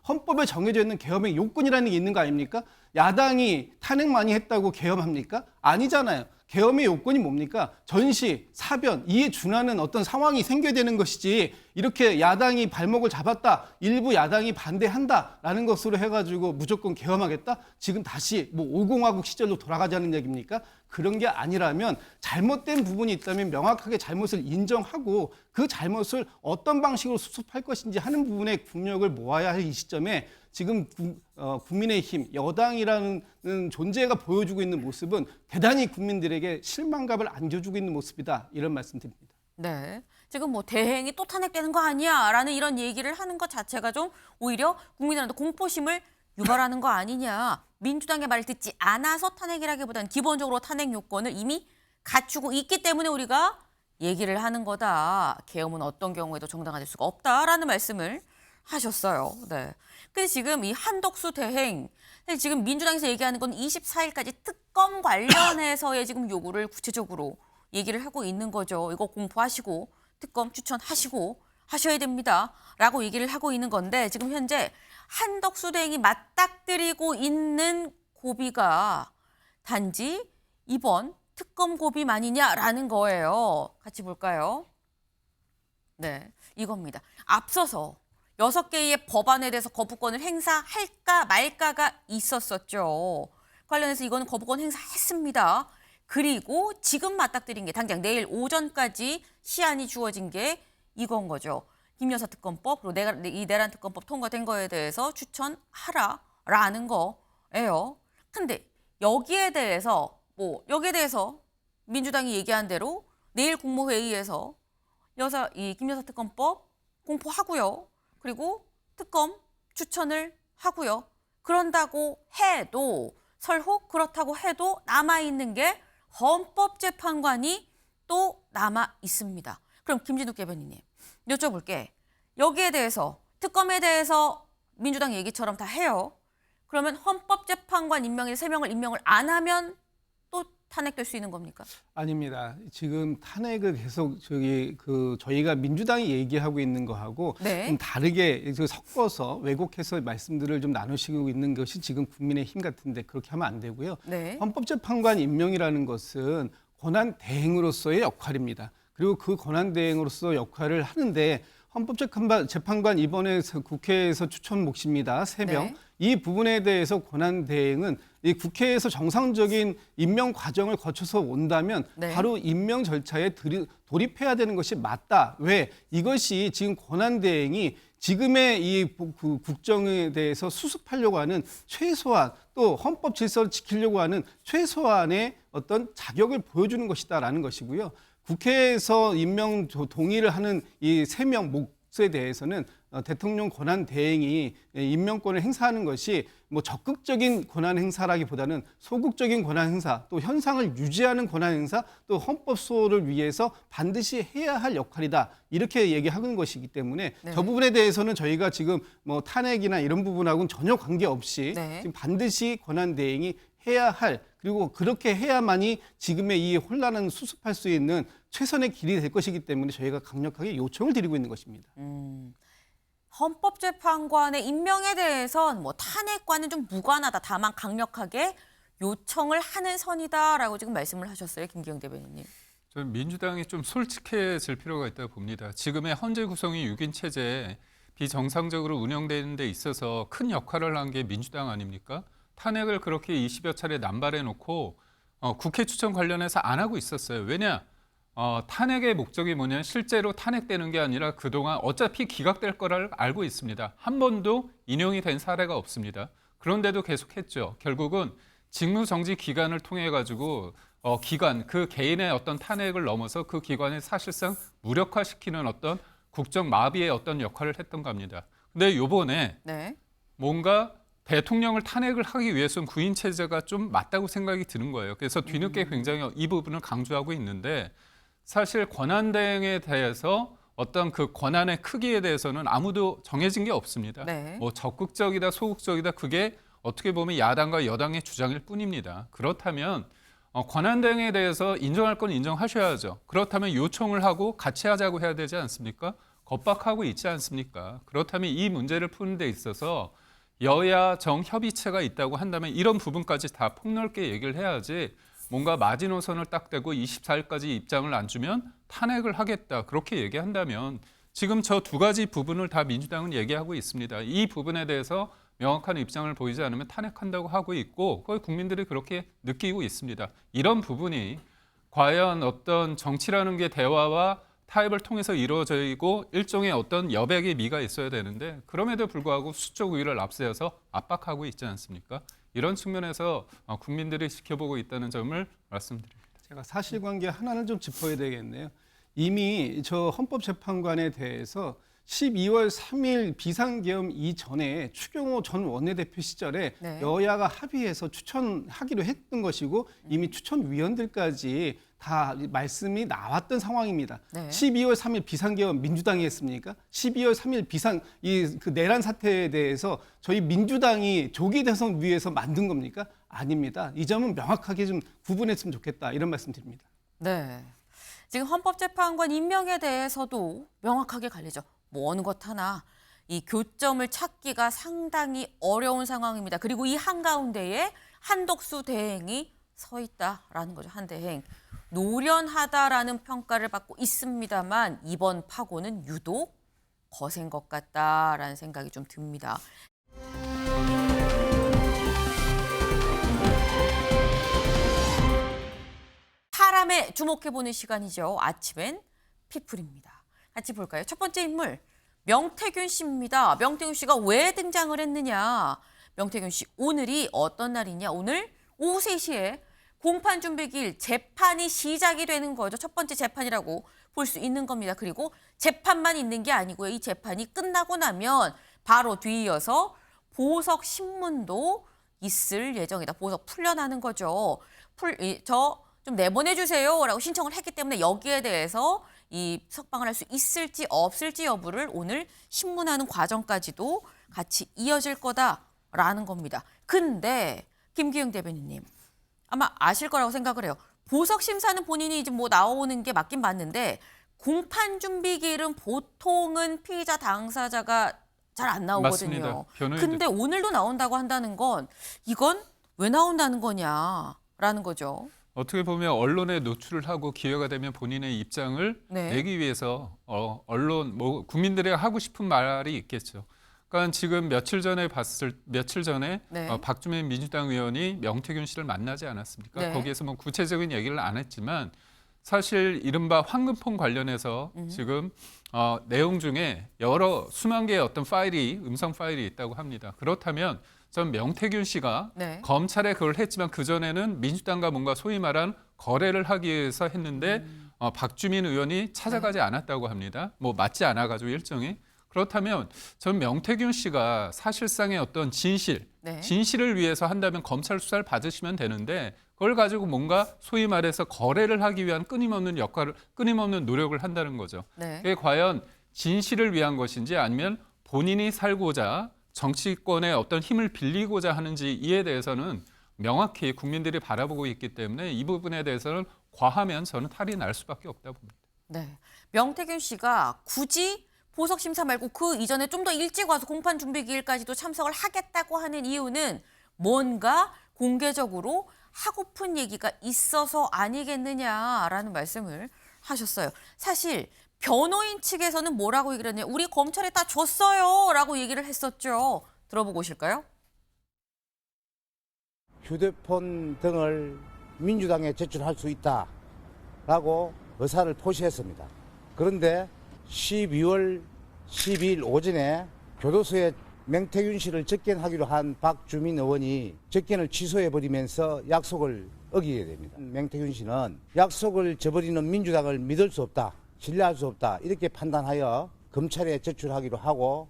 헌법에 정해져 있는 계엄의 요건이라는 게 있는 거 아닙니까? 야당이 탄핵 많이 했다고 계엄합니까? 아니잖아요. 계엄의 요건이 뭡니까? 전시, 사변, 이에 준하는 어떤 상황이 생겨야 되는 것이지 이렇게 야당이 발목을 잡았다, 일부 야당이 반대한다라는 것으로 해가지고 무조건 계엄하겠다? 지금 다시 뭐 5공화국 시절로 돌아가자는 얘기입니까? 그런 게 아니라면 잘못된 부분이 있다면 명확하게 잘못을 인정하고 그 잘못을 어떤 방식으로 수습할 것인지 하는 부분에 국력을 모아야 할 이 시점에 지금 국민의힘 여당이라는 존재가 보여주고 있는 모습은 대단히 국민들에게 실망감을 안겨주고 있는 모습이다. 이런 말씀드립니다. 네. 지금 뭐 대행이 또 탄핵되는 거 아니야라는 이런 얘기를 하는 것 자체가 좀 오히려 국민들한테 공포심을 유발하는 거 아니냐. 민주당의 말을 듣지 않아서 탄핵이라기보다는 기본적으로 탄핵 요건을 이미 갖추고 있기 때문에 우리가 얘기를 하는 거다. 계엄은 어떤 경우에도 정당화될 수가 없다라는 말씀을 하셨어요. 네. 근데 지금 이 한덕수 대행, 지금 민주당에서 얘기하는 건 24일까지 특검 관련해서의 지금 요구를 구체적으로 얘기를 하고 있는 거죠. 이거 공포하시고 특검 추천하시고 하셔야 됩니다. 라고 얘기를 하고 있는 건데 지금 현재 한덕수 대행이 맞닥뜨리고 있는 고비가 단지 이번 특검 고비만이냐라는 거예요. 같이 볼까요? 네, 이겁니다. 앞서서 6개의 법안에 대해서 거부권을 행사할까 말까가 있었었죠. 관련해서 이거는 거부권 행사했습니다. 그리고 지금 맞닥뜨린 게 당장 내일 오전까지 시한이 주어진 게 이건 거죠. 김여사 특검법 그리고 이 내란 특검법 통과된 거에 대해서 추천하라라는 거예요. 근데 여기에 대해서 민주당이 얘기한 대로 내일 국무회의에서 김여사 특검법 공포하고요. 그리고 특검 추천을 하고요. 그런다고 해도 설혹 그렇다고 해도 남아있는 게 헌법재판관이 또 남아 있습니다. 그럼 김진욱 대변인님 여쭤볼게. 여기에 대해서 특검에 대해서 민주당 얘기처럼 다 해요. 그러면 헌법재판관 임명일 3명을 임명을 안 하면 또 탄핵될 수 있는 겁니까? 아닙니다. 지금 탄핵을 계속 저희가 민주당이 얘기하고 있는 거하고 네. 좀 다르게 섞어서 왜곡해서 말씀들을 좀 나누시고 있는 것이 지금 국민의힘 같은데 그렇게 하면 안 되고요. 네. 헌법재판관 임명이라는 것은 권한 대행으로서의 역할입니다. 그리고 그 권한 대행으로서 역할을 하는데 헌법재판관 이번에 국회에서 추천 몫입니다. 3명. 네. 이 부분에 대해서 권한 대행은 이 국회에서 정상적인 임명 과정을 거쳐서 온다면 네. 바로 임명 절차에 돌입해야 되는 것이 맞다. 왜? 이것이 지금 권한 대행이 지금의 이 국정에 대해서 수습하려고 하는 최소한 또 헌법 질서를 지키려고 하는 최소한의 어떤 자격을 보여주는 것이다라는 것이고요. 국회에서 임명 동의를 하는 이 3명 몫에 대해서는 대통령 권한 대행이 임명권을 행사하는 것이 뭐 적극적인 권한 행사라기보다는 소극적인 권한 행사, 또 현상을 유지하는 권한 행사, 또 헌법 수호를 위해서 반드시 해야 할 역할이다. 이렇게 얘기하는 것이기 때문에 네. 저 부분에 대해서는 저희가 지금 뭐 탄핵이나 이런 부분하고는 전혀 관계없이 네. 지금 반드시 권한 대행이 해야 할, 그리고 그렇게 해야만이 지금의 이 혼란을 수습할 수 있는 최선의 길이 될 것이기 때문에 저희가 강력하게 요청을 드리고 있는 것입니다. 헌법재판관의 임명에 대해선 뭐 탄핵과는 좀 무관하다. 다만 강력하게 요청을 하는 선이다라고 지금 말씀을 하셨어요. 김기영 대변인님. 저는 민주당이 좀 솔직해질 필요가 있다고 봅니다. 지금의 헌재 구성이 6인 체제 비정상적으로 운영되는 데 있어서 큰 역할을 한 게 민주당 아닙니까? 탄핵을 그렇게 20여 차례 남발해 놓고 국회 추천 관련해서 안 하고 있었어요. 왜냐? 탄핵의 목적이 뭐냐면 실제로 탄핵되는 게 아니라 그동안 어차피 기각될 거를 알고 있습니다. 한 번도 인용이 된 사례가 없습니다. 그런데도 계속했죠. 결국은 직무정지 기간을 통해 가지고 그 개인의 어떤 탄핵을 넘어서 그 기관을 사실상 무력화시키는 어떤 국정 마비의 어떤 역할을 했던 겁니다. 근데 이번에 네. 뭔가 대통령을 탄핵을 하기 위해서는 구인 체제가 좀 맞다고 생각이 드는 거예요. 그래서 뒤늦게 굉장히 이 부분을 강조하고 있는데 사실 권한 대행에 대해서 어떤 그 권한의 크기에 대해서는 아무도 정해진 게 없습니다. 네. 뭐 적극적이다, 소극적이다 그게 어떻게 보면 야당과 여당의 주장일 뿐입니다. 그렇다면 권한 대행에 대해서 인정할 건 인정하셔야죠. 그렇다면 요청을 하고 같이 하자고 해야 되지 않습니까? 겁박하고 있지 않습니까? 그렇다면 이 문제를 푸는 데 있어서 여야 정 협의체가 있다고 한다면 이런 부분까지 다 폭넓게 얘기를 해야지 뭔가 마지노선을 딱 대고 24일까지 입장을 안 주면 탄핵을 하겠다 그렇게 얘기한다면 지금 저 두 가지 부분을 다 민주당은 얘기하고 있습니다. 이 부분에 대해서 명확한 입장을 보이지 않으면 탄핵한다고 하고 있고 거의 국민들이 그렇게 느끼고 있습니다. 이런 부분이 과연 어떤 정치라는 게 대화와 타협을 통해서 이루어지고 일종의 어떤 여백의 미가 있어야 되는데 그럼에도 불구하고 수적 우위를 앞세워서 압박하고 있지 않습니까? 이런 측면에서 국민들이 지켜보고 있다는 점을 말씀드립니다. 제가 사실관계 하나를 좀 짚어야 되겠네요. 이미 저 헌법재판관에 대해서 12월 3일 비상계엄 이전에 추경호 전 원내대표 시절에 네. 여야가 합의해서 추천하기로 했던 것이고 이미 추천위원들까지 다 말씀이 나왔던 상황입니다. 네. 12월 3일 비상계엄 민주당이 했습니까? 12월 3일 그 내란 사태에 대해서 저희 민주당이 조기 대선 위해서 만든 겁니까? 아닙니다. 이 점은 명확하게 좀 구분했으면 좋겠다 이런 말씀드립니다. 네. 지금 헌법재판관 임명에 대해서도 명확하게 갈리죠. 뭐 어느 것 하나 이 교점을 찾기가 상당히 어려운 상황입니다. 그리고 이 한가운데에 한덕수 대행이 서 있다라는 거죠. 한 대행. 노련하다라는 평가를 받고 있습니다만 이번 파고는 유독 거센 것 같다라는 생각이 좀 듭니다. 사람에 주목해보는 시간이죠. 아침엔 피플입니다. 같이 볼까요? 첫 번째 인물 명태균 씨입니다. 명태균 씨가 왜 등장을 했느냐. 명태균 씨 오늘이 어떤 날이냐. 오늘 오후 3시에 공판 준비기일 재판이 시작이 되는 거죠. 첫 번째 재판이라고 볼 수 있는 겁니다. 그리고 재판만 있는 게 아니고요. 이 재판이 끝나고 나면 바로 뒤이어서 보석 신문도 있을 예정이다. 보석 풀려나는 거죠. 저 좀 내보내주세요라고 신청을 했기 때문에 여기에 대해서 이 석방을 할 수 있을지 없을지 여부를 오늘 신문하는 과정까지도 같이 이어질 거다라는 겁니다. 근데 김기영 대변인님 아마 아실 거라고 생각을 해요. 보석 심사는 본인이 이제 뭐 나오는 게 맞긴 맞는데 공판 준비기일은 보통은 피의자 당사자가 잘 안 나오거든요. 맞습니다. 근데 오늘도 나온다고 한다는 건 이건 왜 나온다는 거냐라는 거죠. 어떻게 보면 언론에 노출을 하고 기회가 되면 본인의 입장을 네. 내기 위해서 언론 국민들이 하고 싶은 말이 있겠죠. 그러니까 지금 며칠 전에 네. 박주민 민주당 의원이 명태균 씨를 만나지 않았습니까? 네. 거기에서 뭐 구체적인 얘기를 안 했지만 사실 이른바 황금폰 관련해서 지금 내용 중에 여러 수만 개의 어떤 음성 파일이 있다고 합니다. 그렇다면 전 명태균 씨가 네. 검찰에 그걸 했지만 그전에는 민주당과 뭔가 소위 말한 거래를 하기 위해서 했는데 박주민 의원이 찾아가지 않았다고 합니다. 뭐 맞지 않아가지고 일정이. 그렇다면 전 명태균 씨가 사실상의 어떤 네. 진실을 위해서 한다면 검찰 수사를 받으시면 되는데 그걸 가지고 뭔가 소위 말해서 거래를 하기 위한 끊임없는 노력을 한다는 거죠. 네. 그게 과연 진실을 위한 것인지 아니면 본인이 살고자 정치권의 어떤 힘을 빌리고자 하는지 이에 대해서는 명확히 국민들이 바라보고 있기 때문에 이 부분에 대해서는 과하면 저는 탈이 날 수밖에 없다 봅니다. 네. 명태균 씨가 굳이 보석 심사 말고 그 이전에 좀 더 일찍 와서 공판 준비 기일까지도 참석을 하겠다고 하는 이유는 뭔가 공개적으로 하고픈 얘기가 있어서 아니겠느냐라는 말씀을 하셨어요. 사실 변호인 측에서는 뭐라고 얘기를 했냐면 우리 검찰에 다 줬어요라고 얘기를 했었죠. 들어보고 오실까요? 휴대폰 등을 민주당에 제출할 수 있다라고 의사를 표시했습니다. 그런데 12월 12일 오전에 교도소에 명태균 씨를 접견하기로 한 박주민 의원이 접견을 취소해버리면서 약속을 어기게 됩니다. 명태균 씨는 약속을 저버리는 민주당을 믿을 수 없다, 신뢰할 수 없다 이렇게 판단하여 검찰에 제출하기로 하고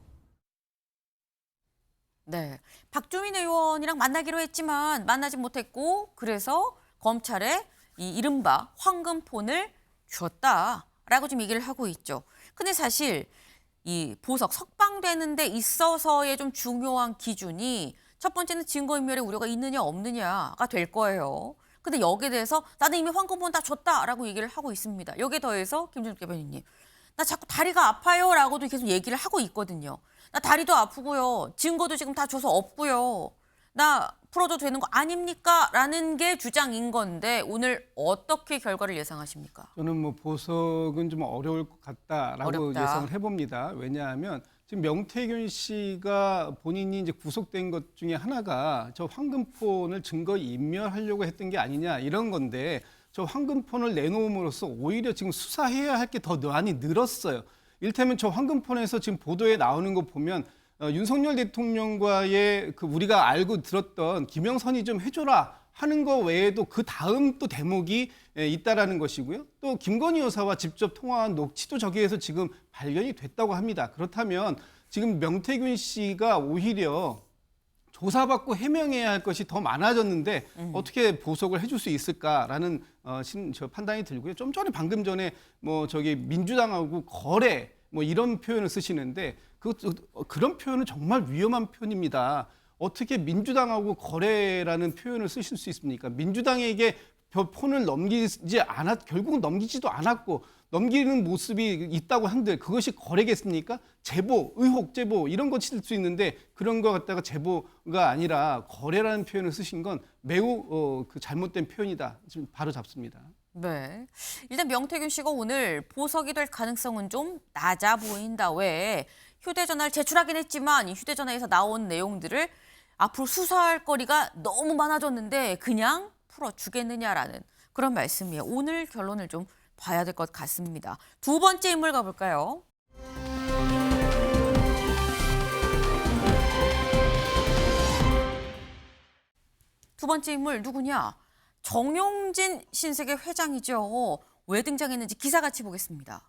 네. 박주민 의원이랑 만나기로 했지만 만나지 못했고 그래서 검찰에 이 이른바 황금폰을 줬다라고 좀 얘기를 하고 있죠. 근데 사실 이 보석 석방되는 데 있어서의 좀 중요한 기준이 첫 번째는 증거인멸의 우려가 있느냐 없느냐가 될 거예요. 근데 여기에 대해서 나는 이미 황금폰 다 줬다라고 얘기를 하고 있습니다. 여기에 더해서 김준욱 대변인님, 나 자꾸 다리가 아파요라고도 계속 얘기를 하고 있거든요. 나 다리도 아프고요. 증거도 지금 다 줘서 없고요. 나 풀어줘도 되는 거 아닙니까? 라는 게 주장인 건데 오늘 어떻게 결과를 예상하십니까? 저는 뭐 보석은 좀 어려울 것 같다라고 어렵다. 예상을 해봅니다. 왜냐하면 지금 명태균 씨가 본인이 이제 구속된 것 중에 하나가 저 황금폰을 증거 인멸하려고 했던 게 아니냐 이런 건데 저 황금폰을 내놓음으로써 오히려 지금 수사해야 할 게 더 많이 늘었어요. 이를테면 저 황금폰에서 지금 보도에 나오는 거 보면 윤석열 대통령과의 그 우리가 알고 들었던 김영선이 좀 해줘라 하는 거 외에도 그 다음 또 대목이 있다라는 것이고요. 또 김건희 여사와 직접 통화한 녹취도 저기에서 지금 발견이 됐다고 합니다. 그렇다면 지금 명태균 씨가 오히려 조사받고 해명해야 할 것이 더 많아졌는데 어떻게 보석을 해줄 수 있을까라는 저 판단이 들고요. 좀 전에 방금 전에 뭐 저기 민주당하고 거래 뭐 이런 표현을 쓰시는데 그런 표현은 정말 위험한 표현입니다. 어떻게 민주당하고 거래라는 표현을 쓰실 수 있습니까? 민주당에게 폰을 결국은 넘기지도 않았고 넘기는 모습이 있다고 한들 그것이 거래겠습니까? 제보, 의혹 제보 이런 거 칠 수 있는데 그런 거 갖다가 제보가 아니라 거래라는 표현을 쓰신 건 매우 그 잘못된 표현이다. 지금 바로 잡습니다. 네. 일단 명태균 씨가 오늘 보석이 될 가능성은 좀 낮아 보인다. 왜? 휴대전화를 제출하긴 했지만 이 휴대전화에서 나온 내용들을 앞으로 수사할 거리가 너무 많아졌는데 그냥 풀어주겠느냐라는 그런 말씀이에요. 오늘 결론을 좀 봐야 될 것 같습니다. 두 번째 인물 가볼까요? 두 번째 인물 누구냐? 정용진 신세계 회장이죠. 왜 등장했는지 기사같이 보겠습니다.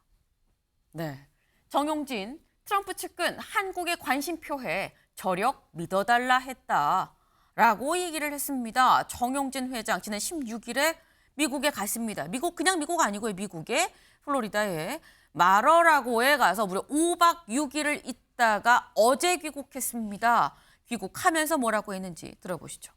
네, 정용진 트럼프 측근 한국에 관심 표해 저력 믿어달라 했다라고 얘기를 했습니다. 정용진 회장 지난 16일에 미국에 갔습니다. 그냥 미국 아니고요. 미국의 플로리다에 마러라고에 가서 무려 5박 6일을 있다가 어제 귀국했습니다. 귀국하면서 뭐라고 했는지 들어보시죠.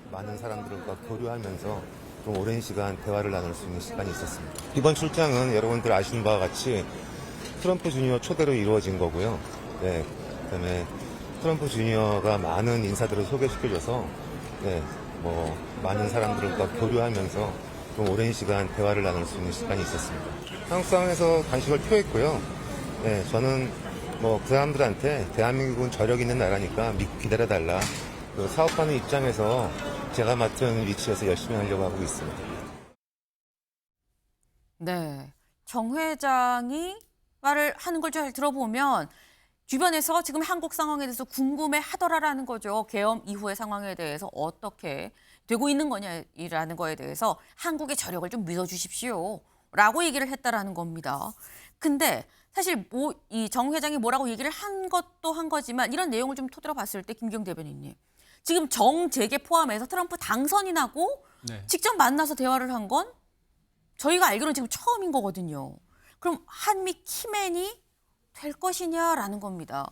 많은 사람들과 교류하면서 좀 오랜 시간 대화를 나눌 수 있는 시간이 있었습니다. 이번 출장은 여러분들 아시는 바와 같이 트럼프 주니어 초대로 이루어진 거고요. 네, 그다음에 트럼프 주니어가 많은 인사들을 소개시켜줘서 많은 사람들과 교류하면서 좀 오랜 시간 대화를 나눌 수 있는 시간이 있었습니다. 한국 상황에서 관심을 표했고요. 네, 저는 그 사람들한테 대한민국은 저력 있는 나라니까 믿고 기다려달라. 사업하는 입장에서 제가 맡은 위치에서 열심히 하려고 하고 있습니다. 네, 정 회장이 말을 하는 걸 잘 들어보면 주변에서 지금 한국 상황에 대해서 궁금해하더라라는 거죠. 계엄 이후의 상황에 대해서 어떻게 되고 있는 거냐라는 거에 대해서 한국의 저력을 좀 믿어주십시오라고 얘기를 했다라는 겁니다. 근데 사실 이 정 회장이 뭐라고 얘기를 한 것도 한 거지만 이런 내용을 좀 토대로 봤을 때 김경 대변인님. 지금 정재계 포함해서 트럼프 당선인하고 네. 직접 만나서 대화를 한 건 저희가 알기로는 지금 처음인 거거든요. 그럼 한미 키맨이 될 것이냐라는 겁니다.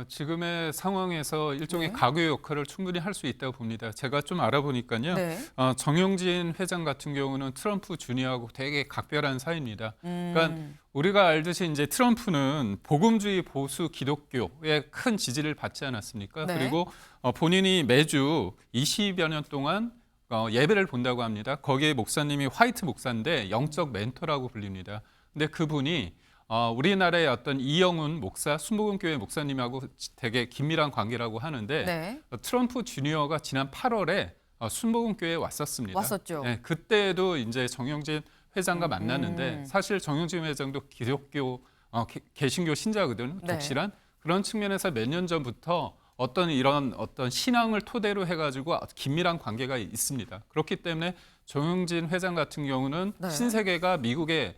지금의 상황에서 일종의 네. 가교 역할을 충분히 할 수 있다고 봅니다. 제가 좀 알아보니까요. 네. 정용진 회장 같은 경우는 트럼프 주니어하고 되게 각별한 사이입니다. 그러니까 우리가 알듯이 이제 트럼프는 복음주의 보수 기독교에 큰 지지를 받지 않았습니까? 네. 그리고 본인이 매주 20여 년 동안 예배를 본다고 합니다. 거기에 목사님이 화이트 목사인데 영적 멘토라고 불립니다. 근데 그분이 우리나라의 어떤 이영훈 목사, 순복음교회 목사님하고 되게 긴밀한 관계라고 하는데 네. 트럼프 주니어가 지난 8월에 순복음교회에 왔었습니다. 왔었죠. 네, 그때도 이제 정용진 회장과 만났는데 사실 정용진 회장도 기독교, 개신교 신자거든요. 네. 독실한 그런 측면에서 몇 년 전부터 이런 신앙을 토대로 해가지고 긴밀한 관계가 있습니다. 그렇기 때문에 정용진 회장 같은 경우는 네. 신세계가 미국의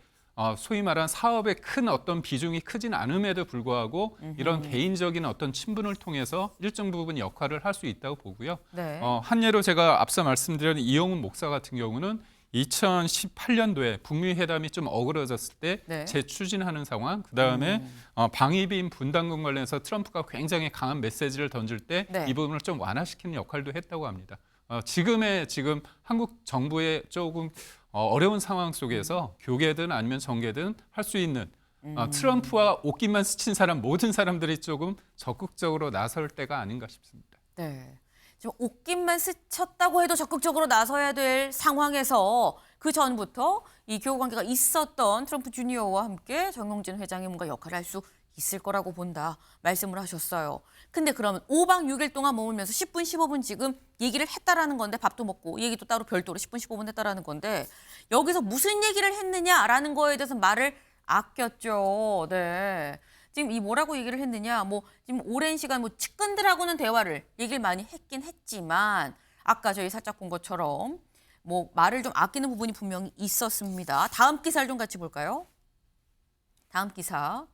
소위 말한 사업의 큰 어떤 비중이 크진 않음에도 불구하고 이런 개인적인 어떤 친분을 통해서 일정 부분 역할을 할 수 있다고 보고요. 네. 한 예로 제가 앞서 말씀드린 이영훈 목사 같은 경우는 2018년도에 북미 회담이 좀 어그러졌을 때 네. 재추진하는 상황, 그다음에 방위비임 분담금 관련해서 트럼프가 굉장히 강한 메시지를 던질 때 이 네. 부분을 좀 완화시키는 역할도 했다고 합니다. 지금 한국 정부의 조금 어려운 상황 속에서 교계든 아니면 정계든 할 수 있는 트럼프와 옷깃만 스친 모든 사람들이 조금 적극적으로 나설 때가 아닌가 싶습니다. 네. 지금 옷깃만 스쳤다고 해도 적극적으로 나서야 될 상황에서 그 전부터 이 교우 관계가 있었던 트럼프 주니어와 함께 정용진 회장이 뭔가 역할을 할 수 있을 거라고 본다 말씀을 하셨어요. 근데 그러면 5박 6일 동안 머물면서 10분, 15분 지금 얘기를 했다라는 건데 밥도 먹고 얘기도 따로 별도로 10분, 15분 했다라는 건데 여기서 무슨 얘기를 했느냐라는 거에 대해서 말을 아꼈죠. 네. 지금 이 뭐라고 얘기를 했느냐, 지금 오랜 시간 측근들하고는 대화를 얘기를 많이 했긴 했지만 아까 저희 살짝 본 것처럼 말을 좀 아끼는 부분이 분명히 있었습니다. 다음 기사를 좀 같이 볼까요? 다음 기사.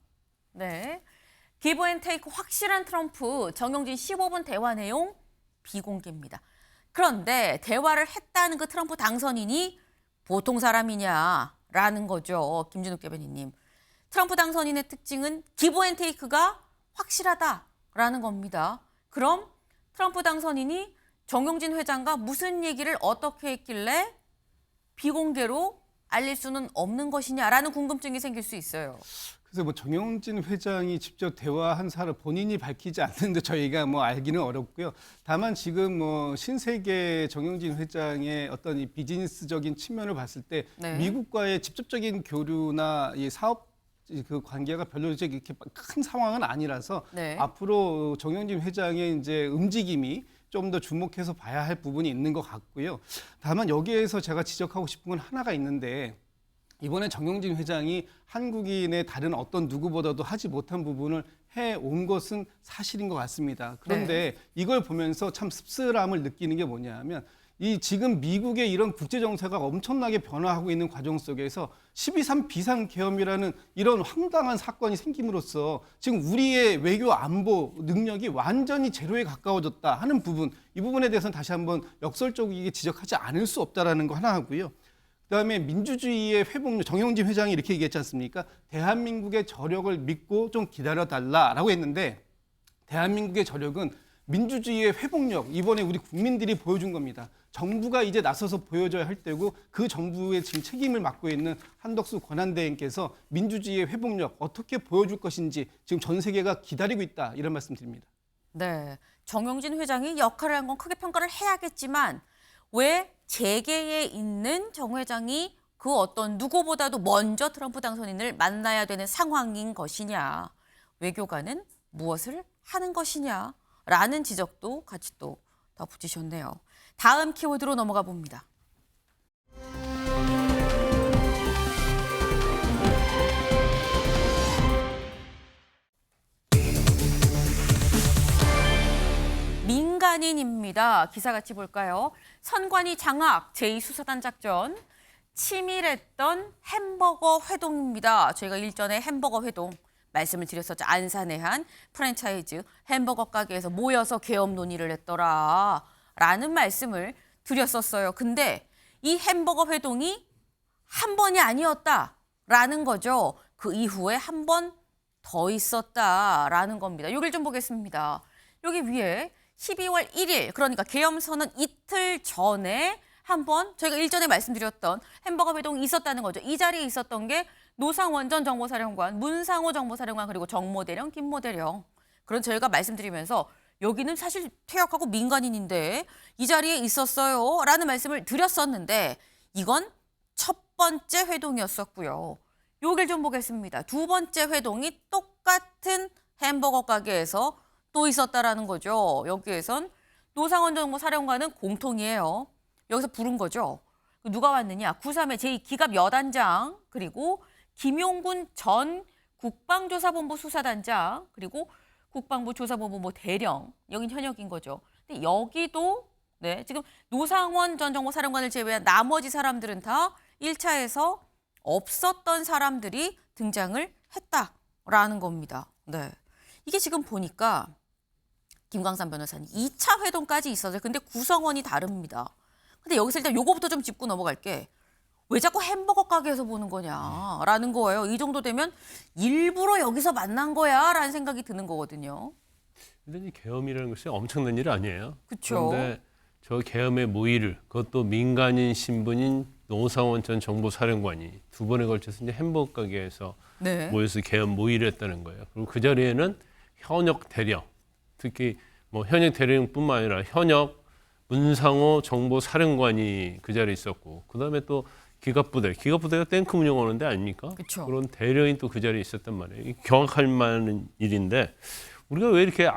네. 기브 앤 테이크 확실한 트럼프, 정용진 15분 대화 내용 비공개입니다. 그런데 대화를 했다는 그 트럼프 당선인이 보통 사람이냐라는 거죠. 김준욱 대변인님. 트럼프 당선인의 특징은 기브 앤 테이크가 확실하다라는 겁니다. 그럼 트럼프 당선인이 정용진 회장과 무슨 얘기를 어떻게 했길래 비공개로 알릴 수는 없는 것이냐라는 궁금증이 생길 수 있어요. 그래서 뭐 정영진 회장이 직접 대화한 사람 본인이 밝히지 않는데 저희가 뭐 알기는 어렵고요. 다만 지금 뭐 신세계 정영진 회장의 어떤 이 비즈니스적인 측면을 봤을 때 네. 미국과의 직접적인 교류나 이 사업 그 관계가 별로 이렇게 큰 상황은 아니라서 네. 앞으로 정영진 회장의 이제 움직임이 좀 더 주목해서 봐야 할 부분이 있는 것 같고요. 다만 여기에서 제가 지적하고 싶은 건 하나가 있는데 이번에 정영진 회장이 한국인의 다른 어떤 누구보다도 하지 못한 부분을 해온 것은 사실인 것 같습니다. 그런데 이걸 보면서 참 씁쓸함을 느끼는 게 뭐냐면 이 지금 미국의 이런 국제 정세가 엄청나게 변화하고 있는 과정 속에서 12.3 비상계엄이라는 이런 황당한 사건이 생김으로써 지금 우리의 외교 안보 능력이 완전히 제로에 가까워졌다 하는 부분, 이 부분에 대해서는 다시 한번 역설적이게 지적하지 않을 수 없다라는 거 하나 하고요. 그다음에 민주주의의 회복력, 정영진 회장이 이렇게 얘기했지 않습니까? 대한민국의 저력을 믿고 좀 기다려달라라고 했는데 대한민국의 저력은 민주주의의 회복력, 이번에 우리 국민들이 보여준 겁니다. 정부가 이제 나서서 보여줘야 할 때고 그 정부의 지금 책임을 맡고 있는 한덕수 권한대행께서 민주주의의 회복력 어떻게 보여줄 것인지 지금 전 세계가 기다리고 있다, 이런 말씀 드립니다. 네, 정영진 회장이 역할을 한 건 크게 평가를 해야겠지만 왜 재계에 있는 정 회장이 그 어떤 누구보다도 먼저 트럼프 당선인을 만나야 되는 상황인 것이냐, 외교관은 무엇을 하는 것이냐 라는 지적도 같이 또 덧붙이셨네요. 다음 키워드로 넘어가 봅니다. 민간인입니다. 기사 같이 볼까요? 선관위 장악, 제2수사단 작전, 치밀했던 햄버거 회동입니다. 저희가 일전에 햄버거 회동 말씀을 드렸었죠. 안산의 한 프랜차이즈 햄버거 가게에서 모여서 계엄 논의를 했더라 라는 말씀을 드렸었어요. 근데 이 햄버거 회동이 한 번이 아니었다라는 거죠. 그 이후에 한 번 더 있었다라는 겁니다. 여기를 좀 보겠습니다. 여기 위에 12월 1일, 그러니까 계엄 선언 이틀 전에 한 번 저희가 일전에 말씀드렸던 햄버거 회동이 있었다는 거죠. 이 자리에 있었던 게 노상원 전 정보사령관, 문상호 정보사령관, 그리고 정모대령, 김모대령. 그런 저희가 말씀드리면서 여기는 사실 퇴역하고 민간인인데 이 자리에 있었어요 라는 말씀을 드렸었는데 이건 첫 번째 회동이었었고요. 여길 좀 보겠습니다. 두 번째 회동이 똑같은 햄버거 가게에서 또 있었다라는 거죠. 여기에선 노상원 정보사령관은 공통이에요. 여기서 부른 거죠. 누가 왔느냐? 9.3의 제2기갑 여단장, 그리고 김용군 전 국방조사본부 수사단장, 그리고 국방부 조사본부 뭐 대령, 여긴 현역인 거죠. 근데 여기도 네, 지금 노상원 전 정보사령관을 제외한 나머지 사람들은 다 1차에서 없었던 사람들이 등장을 했다라는 겁니다. 네, 이게 지금 보니까 김광삼 변호사님 2차 회동까지 있었어요. 근데 구성원이 다릅니다. 근데 여기서 일단 요거부터 좀 짚고 넘어갈게. 왜 자꾸 햄버거 가게에서 보는 거냐라는 거예요. 이 정도 되면 일부러 여기서 만난 거야라는 생각이 드는 거거든요. 근데 이 계엄이라는 것이 엄청난 일 아니에요. 그렇죠. 그런데 저 계엄의 모의를, 그것도 민간인 신분인 노상원 전 정보사령관이 두 번에 걸쳐서 이제 햄버거 가게에서 네. 모여서 계엄 모의를 했다는 거예요. 그리고 그 자리에는 현역 대령, 특히 뭐 현역 대령뿐만 아니라 현역 문상호 정보사령관이 그 자리에 있었고, 그다음에 또 기갑부대가 탱크 운영하는 데 아닙니까? 그쵸. 그런 대령이 또 그 자리에 있었단 말이에요. 경악할 만한 일인데 우리가 왜 이렇게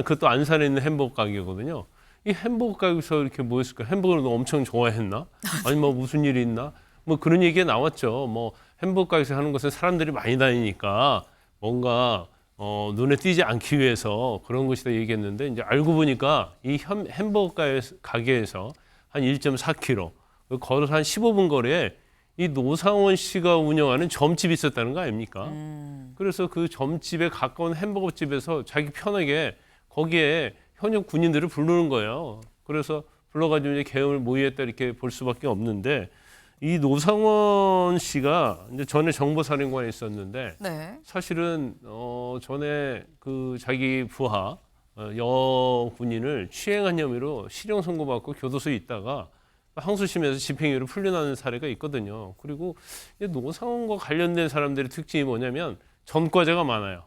그것도 안산에 있는 햄버거 가게거든요. 이 햄버거 가게에서 이렇게 모였을까? 햄버거를 엄청 좋아했나? 아니 뭐 무슨 일이 있나? 뭐 그런 얘기가 나왔죠. 뭐 햄버거 가게에서 하는 것은 사람들이 많이 다니니까 뭔가 눈에 띄지 않기 위해서 그런 것이다 얘기했는데, 이제 알고 보니까 이 햄버거 가게에서 한 1.4km 걸어서 한 15분 거리에 이 노상원 씨가 운영하는 점집이 있었다는 거 아닙니까? 그래서 그 점집에 가까운 햄버거 집에서 자기 편하게 거기에 현역 군인들을 부르는 거예요. 그래서 불러가지고 이제 계엄을 모의했다 이렇게 볼 수밖에 없는데, 이 노상원 씨가 이제 전에 정보사령관에 있었는데 네. 사실은 전에 그 자기 부하 여군인을 추행한 혐의로 실형 선고받고 교도소에 있다가 항소심에서 집행유예로 풀려나는 사례가 있거든요. 그리고 노상원과 관련된 사람들의 특징이 뭐냐면 전과자가 많아요.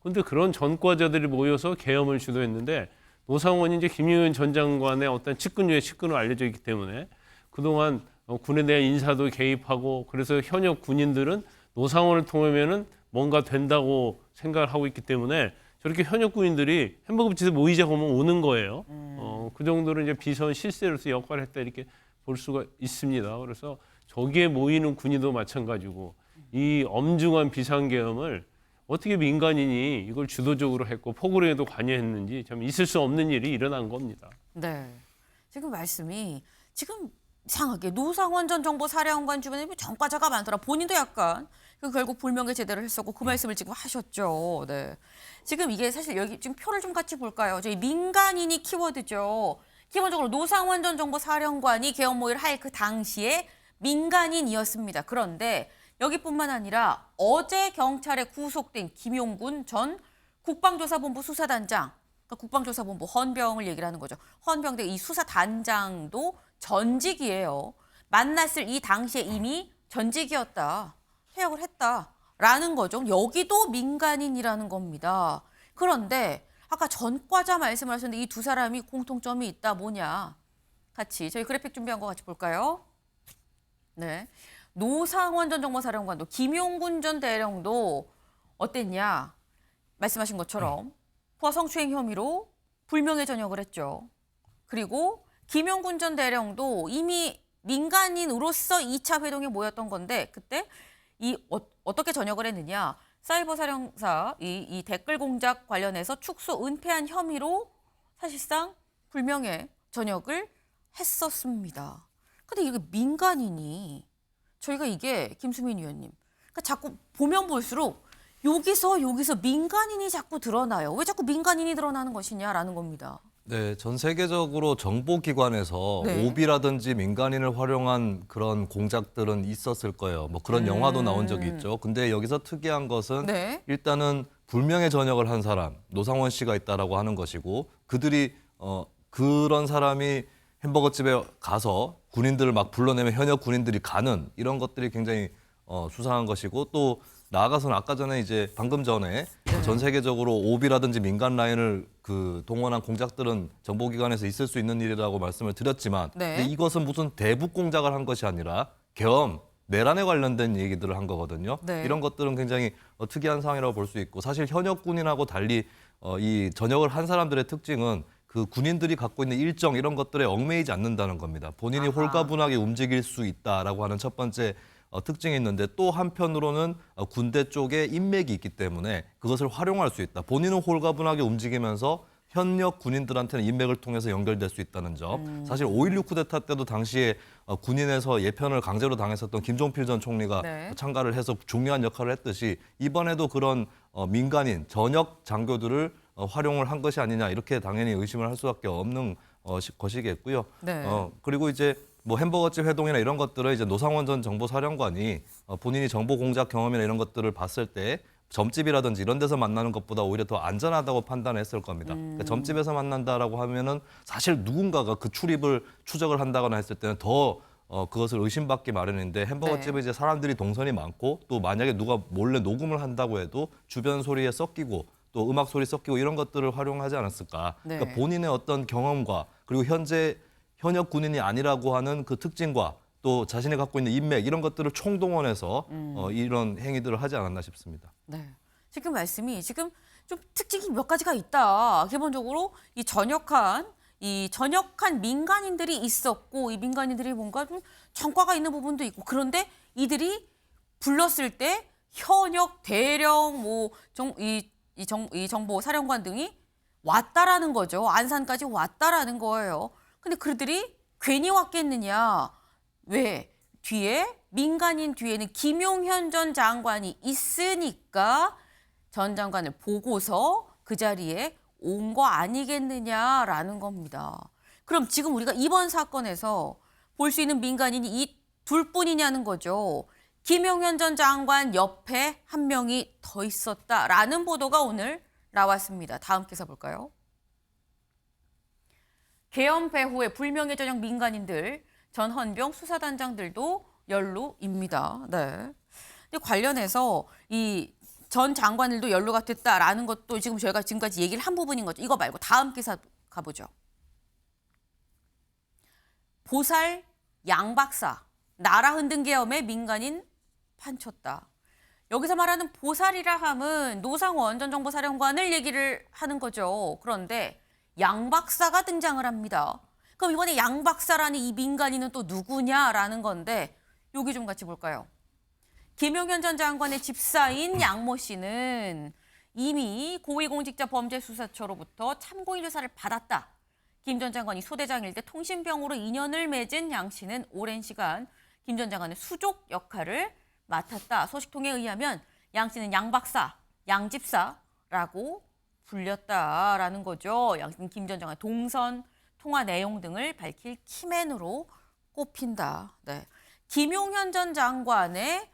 근데 그런 전과자들이 모여서 계엄을 주도했는데 노상원이 이제 김용현 전 장관의 어떤 측근으로 알려져 있기 때문에 그동안 군에 대한 인사도 개입하고 그래서 현역 군인들은 노상원을 통하면은 뭔가 된다고 생각을 하고 있기 때문에 저렇게 현역 군인들이 햄버거집에 모이자 하면 오는 거예요. 그 정도로 이제 비선 실세로서 역할을 했다 이렇게 볼 수가 있습니다. 그래서 저기에 모이는 군인도 마찬가지고 이 엄중한 비상계엄을 어떻게 민간인이 이걸 주도적으로 했고 포고령에도 관여했는지 참 있을 수 없는 일이 일어난 겁니다. 네. 지금 말씀이 지금 이상하게 노상원 전 정보사령관 주변에 전과자가 많더라. 본인도 약간 결국 불명예 제대를 했었고 그 말씀을 지금 하셨죠. 네. 지금 이게 사실 여기 지금 표를 좀 같이 볼까요? 저희 민간인이 키워드죠. 기본적으로 노상원 전 정보사령관이 계엄 모의를 할 그 당시에 민간인이었습니다. 그런데 여기뿐만 아니라 어제 경찰에 구속된 김용군 전 국방조사본부 수사단장, 그러니까 국방조사본부 헌병을 얘기를 하는 거죠. 헌병대 이 수사단장도 전직이에요. 만났을 이 당시에 이미 전직이었다. 퇴역을 했다라는 거죠. 여기도 민간인이라는 겁니다. 그런데 아까 전과자 말씀을 하셨는데 이 두 사람이 공통점이 있다. 뭐냐? 같이 저희 그래픽 준비한 거 같이 볼까요? 네. 노상원 전 정보사령관도 김용군 전 대령도 어땠냐? 말씀하신 것처럼 부하 성추행 혐의로 불명예 전역을 했죠. 그리고 김용군 전 대령도 이미 민간인으로서 2차 회동에 모였던 건데 그때 어떻게 전역을 했느냐? 사이버 사령사 이 댓글 공작 관련해서 축소 은폐한 혐의로 사실상 불명예 전역을 했었습니다. 근데 이게 민간인이 저희가 이게 김수민 의원님 그러니까 자꾸 보면 볼수록 여기서 민간인이 자꾸 드러나요. 왜 자꾸 민간인이 드러나는 것이냐라는 겁니다. 네, 전 세계적으로 정보기관에서 네. 오비라든지 민간인을 활용한 그런 공작들은 있었을 거예요. 뭐 그런 영화도 나온 적이 있죠. 근데 여기서 특이한 것은 네. 일단은 불명예 전역을 한 사람, 노상원 씨가 있다라고 하는 것이고 그들이 그런 사람이 햄버거집에 가서 군인들을 막 불러내면 현역 군인들이 가는 이런 것들이 굉장히 수상한 것이고 또 나아가서는 아까 전에 이제 방금 전에 전 세계적으로 오비라든지 민간 라인을 동원한 공작들은 정보기관에서 있을 수 있는 일이라고 말씀을 드렸지만 네. 근데 이것은 무슨 대북 공작을 한 것이 아니라 계엄, 내란에 관련된 얘기들을 한 거거든요. 네. 이런 것들은 굉장히 특이한 상황이라고 볼 수 있고 사실 현역 군인하고 달리 이 전역을 한 사람들의 특징은 그 군인들이 갖고 있는 일정 이런 것들에 얽매이지 않는다는 겁니다. 본인이 아하. 홀가분하게 움직일 수 있다라고 하는 첫 번째 특징이 있는데 또 한편으로는 군대 쪽에 인맥이 있기 때문에 그것을 활용할 수 있다. 본인은 홀가분하게 움직이면서 현역 군인들한테는 인맥을 통해서 연결될 수 있다는 점. 사실 5.16 쿠데타 때도 당시에 군인에서 예편을 강제로 당했었던 김종필 전 총리가 네. 참가를 해서 중요한 역할을 했듯이 이번에도 그런 민간인, 전역 장교들을 활용을 한 것이 아니냐 이렇게 당연히 의심을 할 수밖에 없는 것이겠고요. 네. 그리고 이제 뭐 햄버거집 회동이나 이런 것들을 이제 노상원 전 정보사령관이 본인이 정보 공작 경험이나 이런 것들을 봤을 때 점집이라든지 이런 데서 만나는 것보다 오히려 더 안전하다고 판단했을 겁니다. 그러니까 점집에서 만난다라고 하면은 사실 누군가가 그 출입을 추적을 한다거나 했을 때는 더 그것을 의심받기 마련인데 햄버거집에 네. 이제 사람들이 동선이 많고 또 만약에 누가 몰래 녹음을 한다고 해도 주변 소리에 섞이고 또 음악 소리 섞이고 이런 것들을 활용하지 않았을까. 네. 그러니까 본인의 어떤 경험과 그리고 현역 군인이 아니라고 하는 그 특징과 또 자신이 갖고 있는 인맥 이런 것들을 총동원해서 이런 행위들을 하지 않았나 싶습니다. 네. 지금 말씀이 지금 좀 특징이 몇 가지가 있다. 기본적으로 이 전역한 민간인들이 있었고 이 민간인들이 뭔가 좀 전과가 있는 부분도 있고 그런데 이들이 불렀을 때 현역 대령 이 정보 사령관 등이 왔다라는 거죠. 안산까지 왔다라는 거예요. 근데 그들이 괜히 왔겠느냐? 왜? 민간인 뒤에는 김용현 전 장관이 있으니까 전 장관을 보고서 그 자리에 온 거 아니겠느냐라는 겁니다. 그럼 지금 우리가 이번 사건에서 볼 수 있는 민간인이 이 둘뿐이냐는 거죠. 김용현 전 장관 옆에 한 명이 더 있었다라는 보도가 오늘 나왔습니다. 다음 기사 볼까요? 계엄 배후에 불명예 전역 민간인들, 전 헌병 수사단장들도 연루입니다. 네. 근데 관련해서 이 전 장관들도 연루가 됐다라는 것도 지금 저희가 지금까지 얘기를 한 부분인 거죠. 이거 말고 다음 기사 가보죠. 보살 양 박사 나라 흔든 계엄에 민간인 판쳤다. 여기서 말하는 보살이라 함은 노상원 전 정보사령관을 얘기를 하는 거죠. 그런데 양 박사가 등장을 합니다. 그럼 이번에 양 박사라는 이 민간인은 또 누구냐라는 건데 여기 좀 같이 볼까요? 김용현 전 장관의 집사인 양모 씨는 이미 고위공직자범죄수사처로부터 참고인 조사를 받았다. 김 전 장관이 소대장일 때 통신병으로 인연을 맺은 양 씨는 오랜 시간 김 전 장관의 수족 역할을 맡았다. 소식통에 의하면 양 씨는 양 박사, 양 집사라고 불렸다라는 거죠. 양 씨는 김 전 장관 동선, 통화 내용 등을 밝힐 키맨으로 꼽힌다. 네. 김용현 전 장관의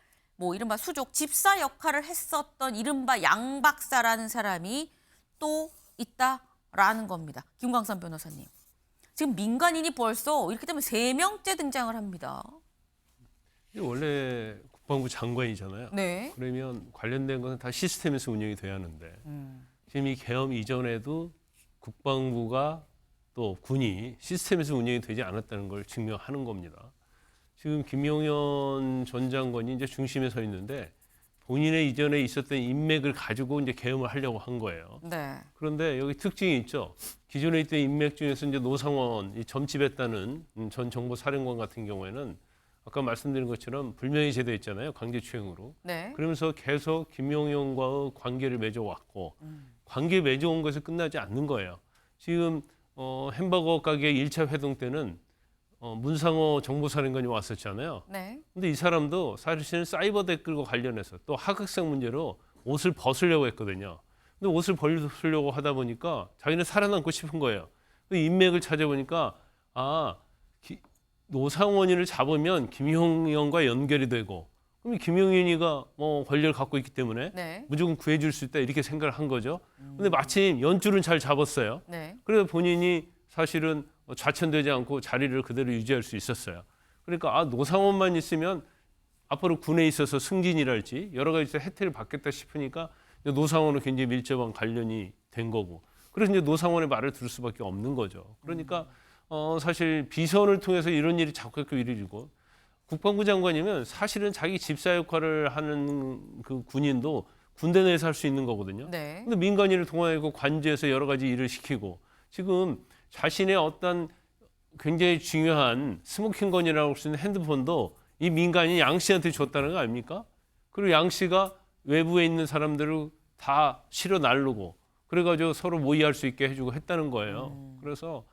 이른바 수족 집사 역할을 했었던 이른바 양 박사라는 사람이 또 있다라는 겁니다. 김광선 변호사님. 지금 민간인이 벌써 이렇게 되면 3명째 등장을 합니다. 원래 국방부 장관이잖아요. 네. 그러면 관련된 것은 다 시스템에서 운영이 돼야 하는데 지금 이 계엄 이전에도 국방부가 또 군이 시스템에서 운영이 되지 않았다는 걸 증명하는 겁니다. 지금 김용현 전 장관이 이제 중심에 서 있는데 본인의 이전에 있었던 인맥을 가지고 이제 계엄을 하려고 한 거예요. 네. 그런데 여기 특징이 있죠. 기존에 있던 인맥 중에서 이제 노상원 이 점집했다는 전 정보사령관 같은 경우에는 아까 말씀드린 것처럼 불명예 제도했잖아요. 강제추행으로. 네. 그러면서 계속 김용현과의 관계를 맺어왔고 관계 맺어온 것이 끝나지 않는 거예요. 지금 햄버거 가게 1차 회동 때는 문상호 정보사령관이 왔었잖아요. 네. 근데 이 사람도 사실은 사이버 댓글과 관련해서 또 하극상 문제로 옷을 벗으려고 했거든요. 근데 옷을 벗으려고 하다 보니까 자기는 살아남고 싶은 거예요. 그 인맥을 찾아보니까 노상원이를 잡으면 김용현과 연결이 되고 그럼 김용현이가 권력을 갖고 있기 때문에 네. 무조건 구해줄 수 있다 이렇게 생각을 한 거죠. 근데 마침 연줄은 잘 잡았어요. 네. 그래서 본인이 사실은 좌천되지 않고 자리를 그대로 유지할 수 있었어요. 그러니까 노상원만 있으면 앞으로 군에 있어서 승진이랄지 여러 가지 혜택을 받겠다 싶으니까 노상원은 굉장히 밀접한 관련이 된 거고 그래서 이제 노상원의 말을 들을 수밖에 없는 거죠. 그러니까 사실 비선을 통해서 이런 일이 자꾸 이루어지고 국방부 장관이면 사실은 자기 집사 역할을 하는 그 군인도 군대 내에서 할 수 있는 거거든요. 네. 근데 민간인을 동원하고 관제해서 여러 가지 일을 시키고 지금 자신의 어떤 굉장히 중요한 스모킹건이라고 할 수 있는 핸드폰도 이 민간인 양 씨한테 줬다는 거 아닙니까? 그리고 양 씨가 외부에 있는 사람들을 다 실어 나르고 그래가지고 서로 모의할 수 있게 해주고 했다는 거예요. 그래서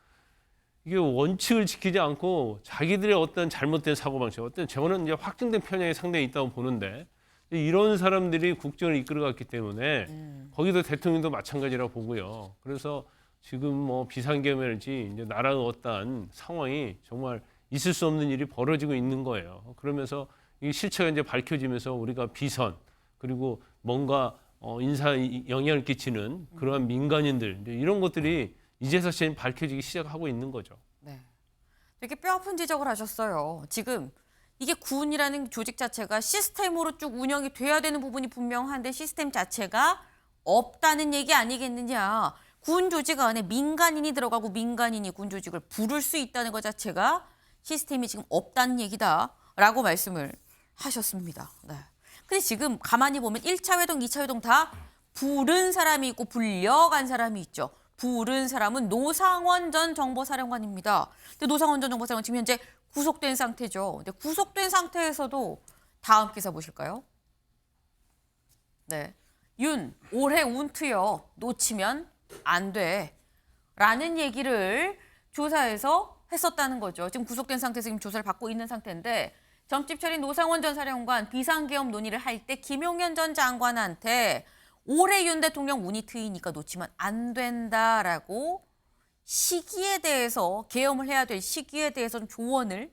이게 원칙을 지키지 않고 자기들의 어떤 잘못된 사고방식, 저는 이제 확증된 편향이 상당히 있다고 보는데 이런 사람들이 국정을 이끌어갔기 때문에 거기도 대통령도 마찬가지라고 보고요. 그래서 지금 비상계엄이랄지 이제 나라의 어떠한 상황이 정말 있을 수 없는 일이 벌어지고 있는 거예요. 그러면서 이 실체가 이제 밝혀지면서 우리가 비선 그리고 뭔가 인사에 영향을 끼치는 그러한 민간인들 이런 것들이 이제서 밝혀지기 시작하고 있는 거죠. 네. 되게 뼈아픈 지적을 하셨어요. 지금 이게 군이라는 조직 자체가 시스템으로 쭉 운영이 돼야 되는 부분이 분명한데 시스템 자체가 없다는 얘기 아니겠느냐. 군 조직 안에 민간인이 들어가고 민간인이 군 조직을 부를 수 있다는 것 자체가 시스템이 지금 없다는 얘기다라고 말씀을 하셨습니다. 네. 근데 지금 가만히 보면 1차 회동, 2차 회동 다 부른 사람이 있고 불려간 사람이 있죠. 부른 사람은 노상원 전 정보사령관입니다. 근데 노상원 전 정보사령관 지금 현재 구속된 상태죠. 근데 구속된 상태에서도 다음 기사 보실까요? 네. 올해 운투여 놓치면 안 돼. 라는 얘기를 조사에서 했었다는 거죠. 지금 구속된 상태에서 지금 조사를 받고 있는 상태인데 점집 차린 노상원 전 사령관 비상계엄 논의를 할 때 김용현 전 장관한테 올해 윤 대통령 운이 트이니까 놓치면 안 된다라고 시기에 대해서 계엄을 해야 될 시기에 대해서 좀 조언을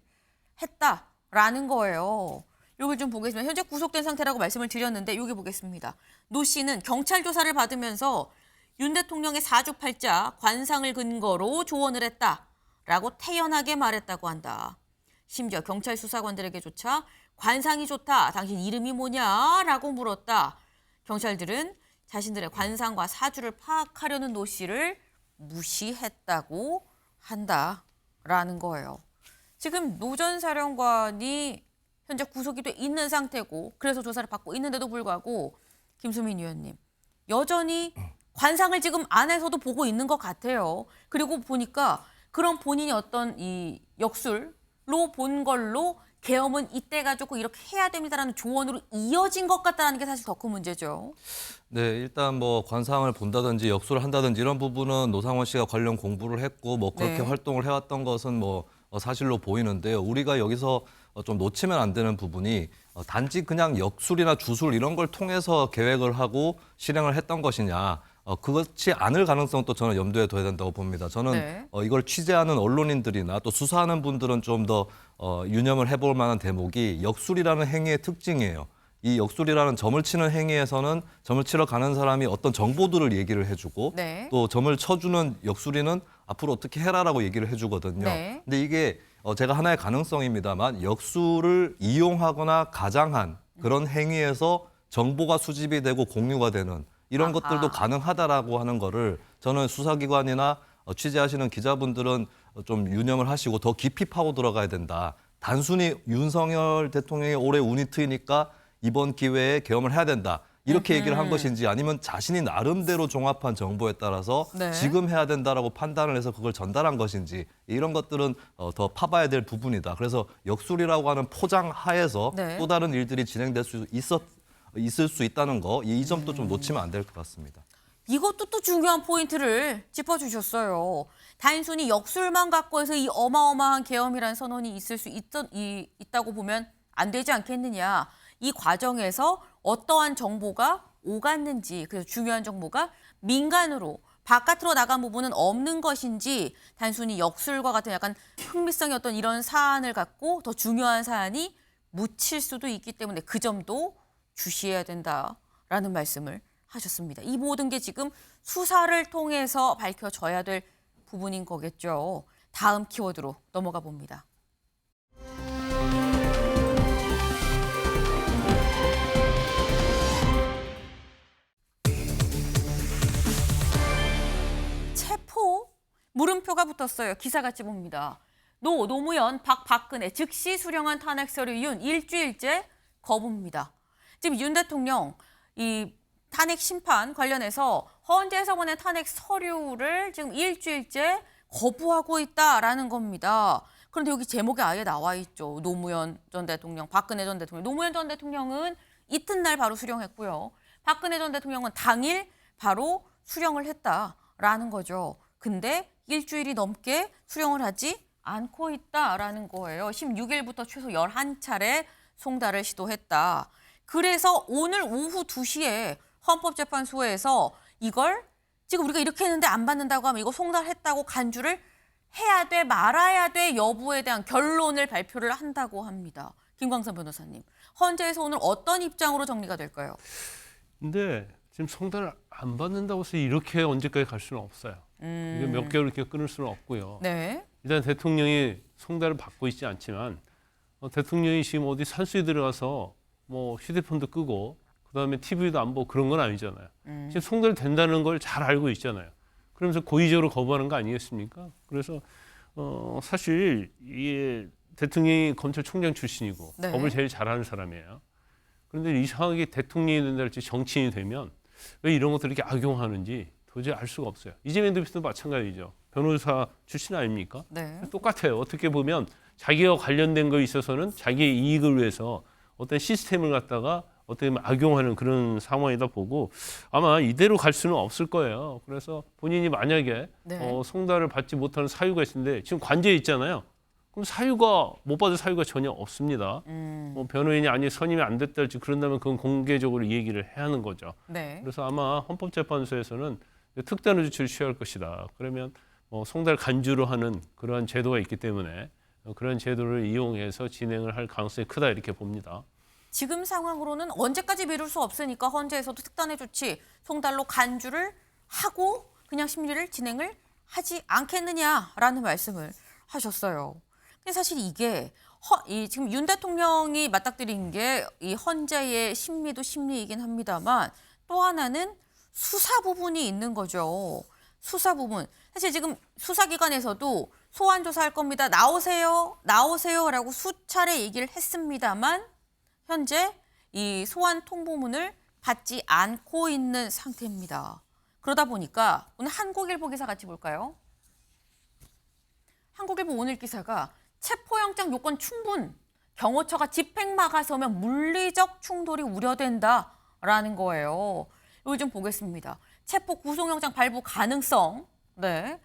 했다라는 거예요. 여기 좀 보겠습니다. 현재 구속된 상태라고 말씀을 드렸는데 여기 보겠습니다. 노 씨는 경찰 조사를 받으면서 윤 대통령의 사주팔자 관상을 근거로 조언을 했다라고 태연하게 말했다고 한다. 심지어 경찰 수사관들에게조차 관상이 좋다. 당신 이름이 뭐냐? 라고 물었다. 경찰들은 자신들의 관상과 사주를 파악하려는 노 씨를 무시했다고 한다라는 거예요. 지금 노 전 사령관이 현재 구속이 돼 있는 상태고 그래서 조사를 받고 있는데도 불구하고 김수민 의원님 여전히 관상을 지금 안에서도 보고 있는 것 같아요. 그리고 보니까 그런 본인이 어떤 이 역술로 본 걸로 계엄은 이때 가지고 이렇게 해야 됩니다라는 조언으로 이어진 것 같다는 게 사실 더 큰 문제죠. 네, 일단 뭐 관상을 본다든지 역술을 한다든지 이런 부분은 노상원 씨가 관련 공부를 했고 뭐 그렇게 네. 활동을 해왔던 것은 뭐 사실로 보이는데요. 우리가 여기서 좀 놓치면 안 되는 부분이 단지 그냥 역술이나 주술 이런 걸 통해서 계획을 하고 실행을 했던 것이냐. 그렇지 않을 가능성도 저는 염두에 둬야 된다고 봅니다. 저는 네. 이걸 취재하는 언론인들이나 또 수사하는 분들은 좀 더 유념을 해볼 만한 대목이 역술이라는 행위의 특징이에요. 이 역술이라는 점을 치는 행위에서는 점을 치러 가는 사람이 어떤 정보들을 얘기를 해주고 네. 또 점을 쳐주는 역술이는 앞으로 어떻게 해라라고 얘기를 해주거든요. 네. 근데 이게 제가 하나의 가능성입니다만 역술을 이용하거나 가장한 그런 행위에서 정보가 수집이 되고 공유가 되는 이런 아하. 것들도 가능하다라고 하는 거를 저는 수사기관이나 취재하시는 기자분들은 좀 유념을 하시고 더 깊이 파고 들어가야 된다. 단순히 윤석열 대통령의 올해 운이 트이니까 이번 기회에 계엄을 해야 된다. 이렇게 얘기를 한 것인지 아니면 자신이 나름대로 종합한 정보에 따라서 네. 지금 해야 된다라고 판단을 해서 그걸 전달한 것인지 이런 것들은 더 파봐야 될 부분이다. 그래서 역술이라고 하는 포장 하에서 네. 또 다른 일들이 진행될 수 있을 수 있다는 거, 이 점도 좀 놓치면 안 될 것 같습니다. 이것도 또 중요한 포인트를 짚어주셨어요. 단순히 역술만 갖고 해서 이 어마어마한 계엄이라는 선언이 있을 수 있다고 보면 안 되지 않겠느냐. 이 과정에서 어떠한 정보가 오갔는지, 그래서 중요한 정보가 민간으로 바깥으로 나간 부분은 없는 것인지 단순히 역술과 같은 약간 흥미성의 어떤 이런 사안을 갖고 더 중요한 사안이 묻힐 수도 있기 때문에 그 점도 주시해야 된다라는 말씀을 하셨습니다. 이 모든 게 지금 수사를 통해서 밝혀져야 될 부분인 거겠죠. 다음 키워드로 넘어가 봅니다. 체포? 물음표가 붙었어요. 기사같이 봅니다. 노무현, 박근혜 즉시 수령한 탄핵 서류 윤 일주일째 거부입니다. 지금 윤 대통령 이 탄핵 심판 관련해서 헌재에서 보낸 탄핵 서류를 지금 일주일째 거부하고 있다라는 겁니다. 그런데 여기 제목에 아예 나와 있죠. 노무현 전 대통령, 박근혜 전 대통령. 노무현 전 대통령은 이튿날 바로 수령했고요. 박근혜 전 대통령은 당일 바로 수령을 했다라는 거죠. 근데 일주일이 넘게 수령을 하지 않고 있다라는 거예요. 16일부터 최소 11차례 송달을 시도했다. 그래서 오늘 오후 2시에 헌법재판소에서 이걸 지금 우리가 이렇게 했는데 안 받는다고 하면 이거 송달했다고 간주를 해야 돼 말아야 돼 여부에 대한 결론을 발표를 한다고 합니다. 김광선 변호사님. 헌재에서 오늘 어떤 입장으로 정리가 될까요? 근데 지금 송달을 안 받는다고 해서 이렇게 언제까지 갈 수는 없어요. 이게 몇 개월 이렇게 끊을 수는 없고요. 네. 일단 대통령이 송달을 받고 있지 않지만 대통령이 지금 어디 산수에 들어가서 뭐 휴대폰도 끄고 그다음에 TV도 안 보고 그런 건 아니잖아요. 지금 송달된다는 걸 잘 알고 있잖아요. 그러면서 고의적으로 거부하는 거 아니겠습니까? 그래서 사실 이게 대통령이 검찰총장 출신이고 네. 법을 제일 잘하는 사람이에요. 그런데 이상하게 대통령이 된다랄지 정치인이 되면 왜 이런 것들을 이렇게 악용하는지 도저히 알 수가 없어요. 이재명 대표도 마찬가지죠. 변호사 출신 아닙니까? 네. 똑같아요. 어떻게 보면 자기와 관련된 거에 있어서는 자기의 이익을 위해서 어떤 시스템을 갖다가 어떻게 보면 악용하는 그런 상황이다 보고 아마 이대로 갈 수는 없을 거예요. 그래서 본인이 만약에 네. 송달을 받지 못하는 사유가 있는데 지금 관제에 있잖아요. 그럼 사유가 못 받을 사유가 전혀 없습니다. 뭐 변호인이 아니 선임이 안 됐다 할지 그런다면 그건 공개적으로 얘기를 해야 하는 거죠. 네. 그래서 아마 헌법재판소에서는 특단의 조치를 취할 것이다. 그러면 송달 간주로 하는 그러한 제도가 있기 때문에 그런 제도를 이용해서 진행을 할 가능성이 크다 이렇게 봅니다. 지금 상황으로는 언제까지 미룰 수 없으니까 헌재에서도 특단의 조치, 송달로 간주를 하고 그냥 심리를 진행을 하지 않겠느냐라는 말씀을 하셨어요. 근데 사실 이게 지금 윤 대통령이 맞닥뜨린 게 이 헌재의 심리도 심리이긴 합니다만 또 하나는 수사 부분이 있는 거죠. 수사 부분. 사실 지금 수사기관에서도 소환 조사할 겁니다. 나오세요. 나오세요라고 수차례 얘기를 했습니다만 현재 이 소환 통보문을 받지 않고 있는 상태입니다. 그러다 보니까 오늘 한국일보 기사 같이 볼까요? 한국일보 오늘 기사가 체포영장 요건 충분, 경호처가 집행 막아서면 물리적 충돌이 우려된다라는 거예요. 이걸 좀 보겠습니다. 체포 구속영장 발부 가능성, 네,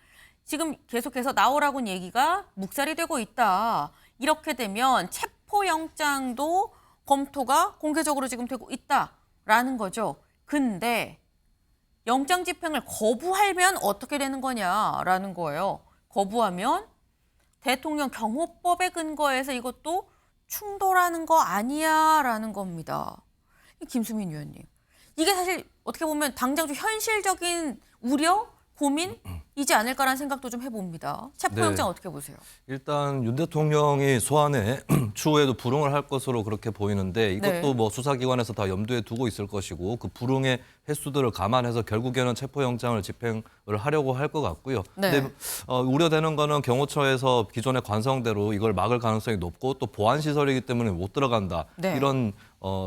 지금 계속해서 나오라고는 얘기가 묵살이 되고 있다. 이렇게 되면 체포영장도 검토가 공개적으로 지금 되고 있다라는 거죠. 근데 영장 집행을 거부하면 어떻게 되는 거냐라는 거예요. 거부하면 대통령 경호법에 근거해서 이것도 충돌하는 거 아니야라는 겁니다. 김수민 위원님, 이게 사실 어떻게 보면 당장 좀 현실적인 우려, 고민이지 않을까라는 생각도 좀 해봅니다. 체포영장 네. 어떻게 보세요? 일단 윤 대통령이 소환에 추후에도 불응을 할 것으로 그렇게 보이는데 이것도 네. 뭐 수사기관에서 다 염두에 두고 있을 것이고 그 불응의 횟수들을 감안해서 결국에는 체포영장을 집행을 하려고 할 것 같고요. 네. 근데 우려되는 거는 경호처에서 기존의 관성대로 이걸 막을 가능성이 높고 또 보안시설이기 때문에 못 들어간다. 네. 이런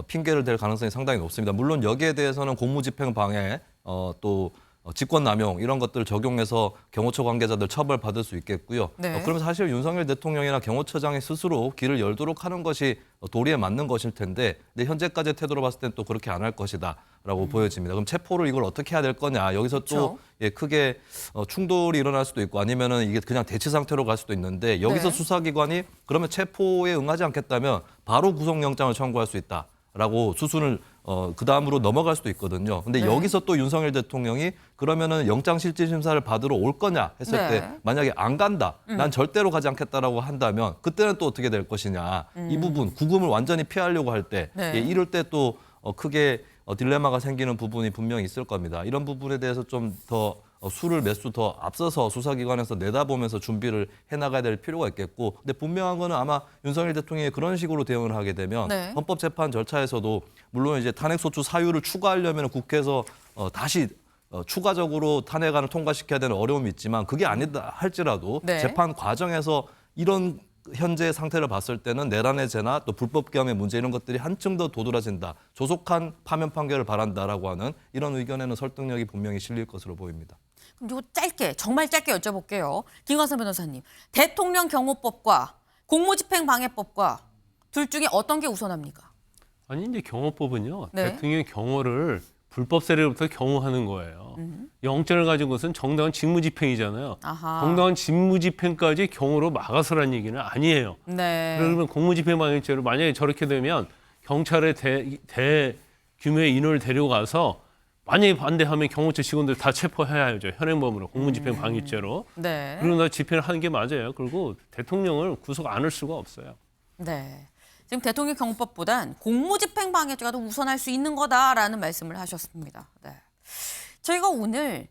핑계를 댈 가능성이 상당히 높습니다. 물론 여기에 대해서는 공무집행 방해 또 직권남용 이런 것들 적용해서 경호처 관계자들 처벌받을 수 있겠고요. 네. 그러면 사실 윤석열 대통령이나 경호처장이 스스로 길을 열도록 하는 것이 도리에 맞는 것일 텐데 근데 현재까지의 태도로 봤을 땐 또 그렇게 안 할 것이다라고 보여집니다. 그럼 체포를 이걸 어떻게 해야 될 거냐. 여기서 또 크게 충돌이 일어날 수도 있고 아니면은 이게 그냥 대치 상태로 갈 수도 있는데 여기서 네. 수사기관이 그러면 체포에 응하지 않겠다면 바로 구속영장을 청구할 수 있다. 라고 수순을 그 다음으로 넘어갈 수도 있거든요. 근데 네. 여기서 또 윤석열 대통령이 그러면은 영장실질심사를 받으러 올 거냐 했을 네. 때 만약에 안 간다, 난 절대로 가지 않겠다라고 한다면 그때는 또 어떻게 될 것이냐. 이 부분 구금을 완전히 피하려고 할 때 네. 이럴 때 또 크게 딜레마가 생기는 부분이 분명히 있을 겁니다. 이런 부분에 대해서 좀 더 수를 몇 수 더 앞서서 수사기관에서 내다보면서 준비를 해나가야 될 필요가 있겠고 근데 분명한 거는 아마 윤석열 대통령이 그런 식으로 대응을 하게 되면 네. 헌법재판 절차에서도 물론 이제 탄핵소추 사유를 추가하려면 국회에서 다시 추가적으로 탄핵안을 통과시켜야 되는 어려움이 있지만 그게 아니다 할지라도 네. 재판 과정에서 이런 현재 상태를 봤을 때는 내란의 죄나 또 불법 기함의 문제 이런 것들이 한층 더 도드라진다. 조속한 파면 판결을 바란다라고 하는 이런 의견에는 설득력이 분명히 실릴 것으로 보입니다. 그럼 이거 짧게, 정말 짧게 여쭤볼게요. 김광선 변호사님, 대통령 경호법과 공무집행방해법과 둘 중에 어떤 게 우선합니까? 아니 이제 경호법은요. 네. 대통령의 경호를 불법 세력부터 경호하는 거예요. 영장을 가진 것은 정당한 직무집행이잖아요. 아하. 정당한 직무집행까지 경호로 막아서란 얘기는 아니에요. 네. 그러면 공무집행방해죄로 만약에 저렇게 되면 경찰의 대규모의 인원을 데리고 가서 만약에 반대하면 경호처 직원들 다 체포해야죠. 현행범으로 공무집행방해죄로. 네. 그리고 나 집행을 하는 게 맞아요. 그리고 대통령을 구속 안 할 수가 없어요. 네. 지금 대통령 경호법보단 공무집행방해죄가 더 우선할 수 있는 거다라는 말씀을 하셨습니다. 네. 저희가 오늘의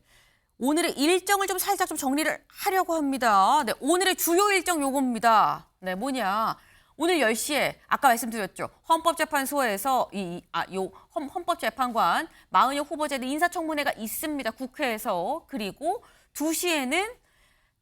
일정을 좀 살짝 좀 정리를 하려고 합니다. 네, 오늘의 주요 일정 요겁니다. 네, 뭐냐. 오늘 10시에 아까 말씀드렸죠. 헌법재판소에서 헌법재판관 마은혁 후보자들 인사청문회가 있습니다. 국회에서. 그리고 2시에는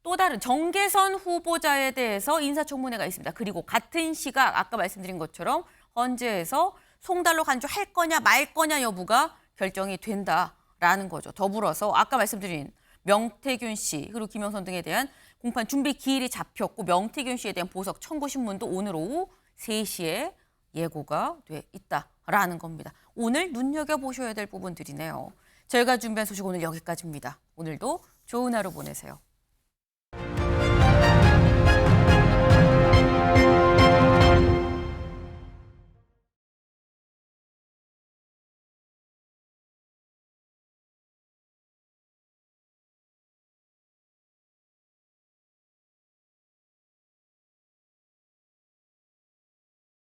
또 다른 정계선 후보자에 대해서 인사청문회가 있습니다. 그리고 같은 시각 아까 말씀드린 것처럼 헌재에서 송달로 간주할 거냐 말 거냐 여부가 결정이 된다라는 거죠. 더불어서 아까 말씀드린 명태균 씨 그리고 김영선 등에 대한 공판 준비 기일이 잡혔고 명태균 씨에 대한 보석 청구 신문도 오늘 오후 3시에 예고가 돼 있다라는 겁니다. 오늘 눈여겨보셔야 될 부분들이네요. 저희가 준비한 소식 오늘 여기까지입니다. 오늘도 좋은 하루 보내세요.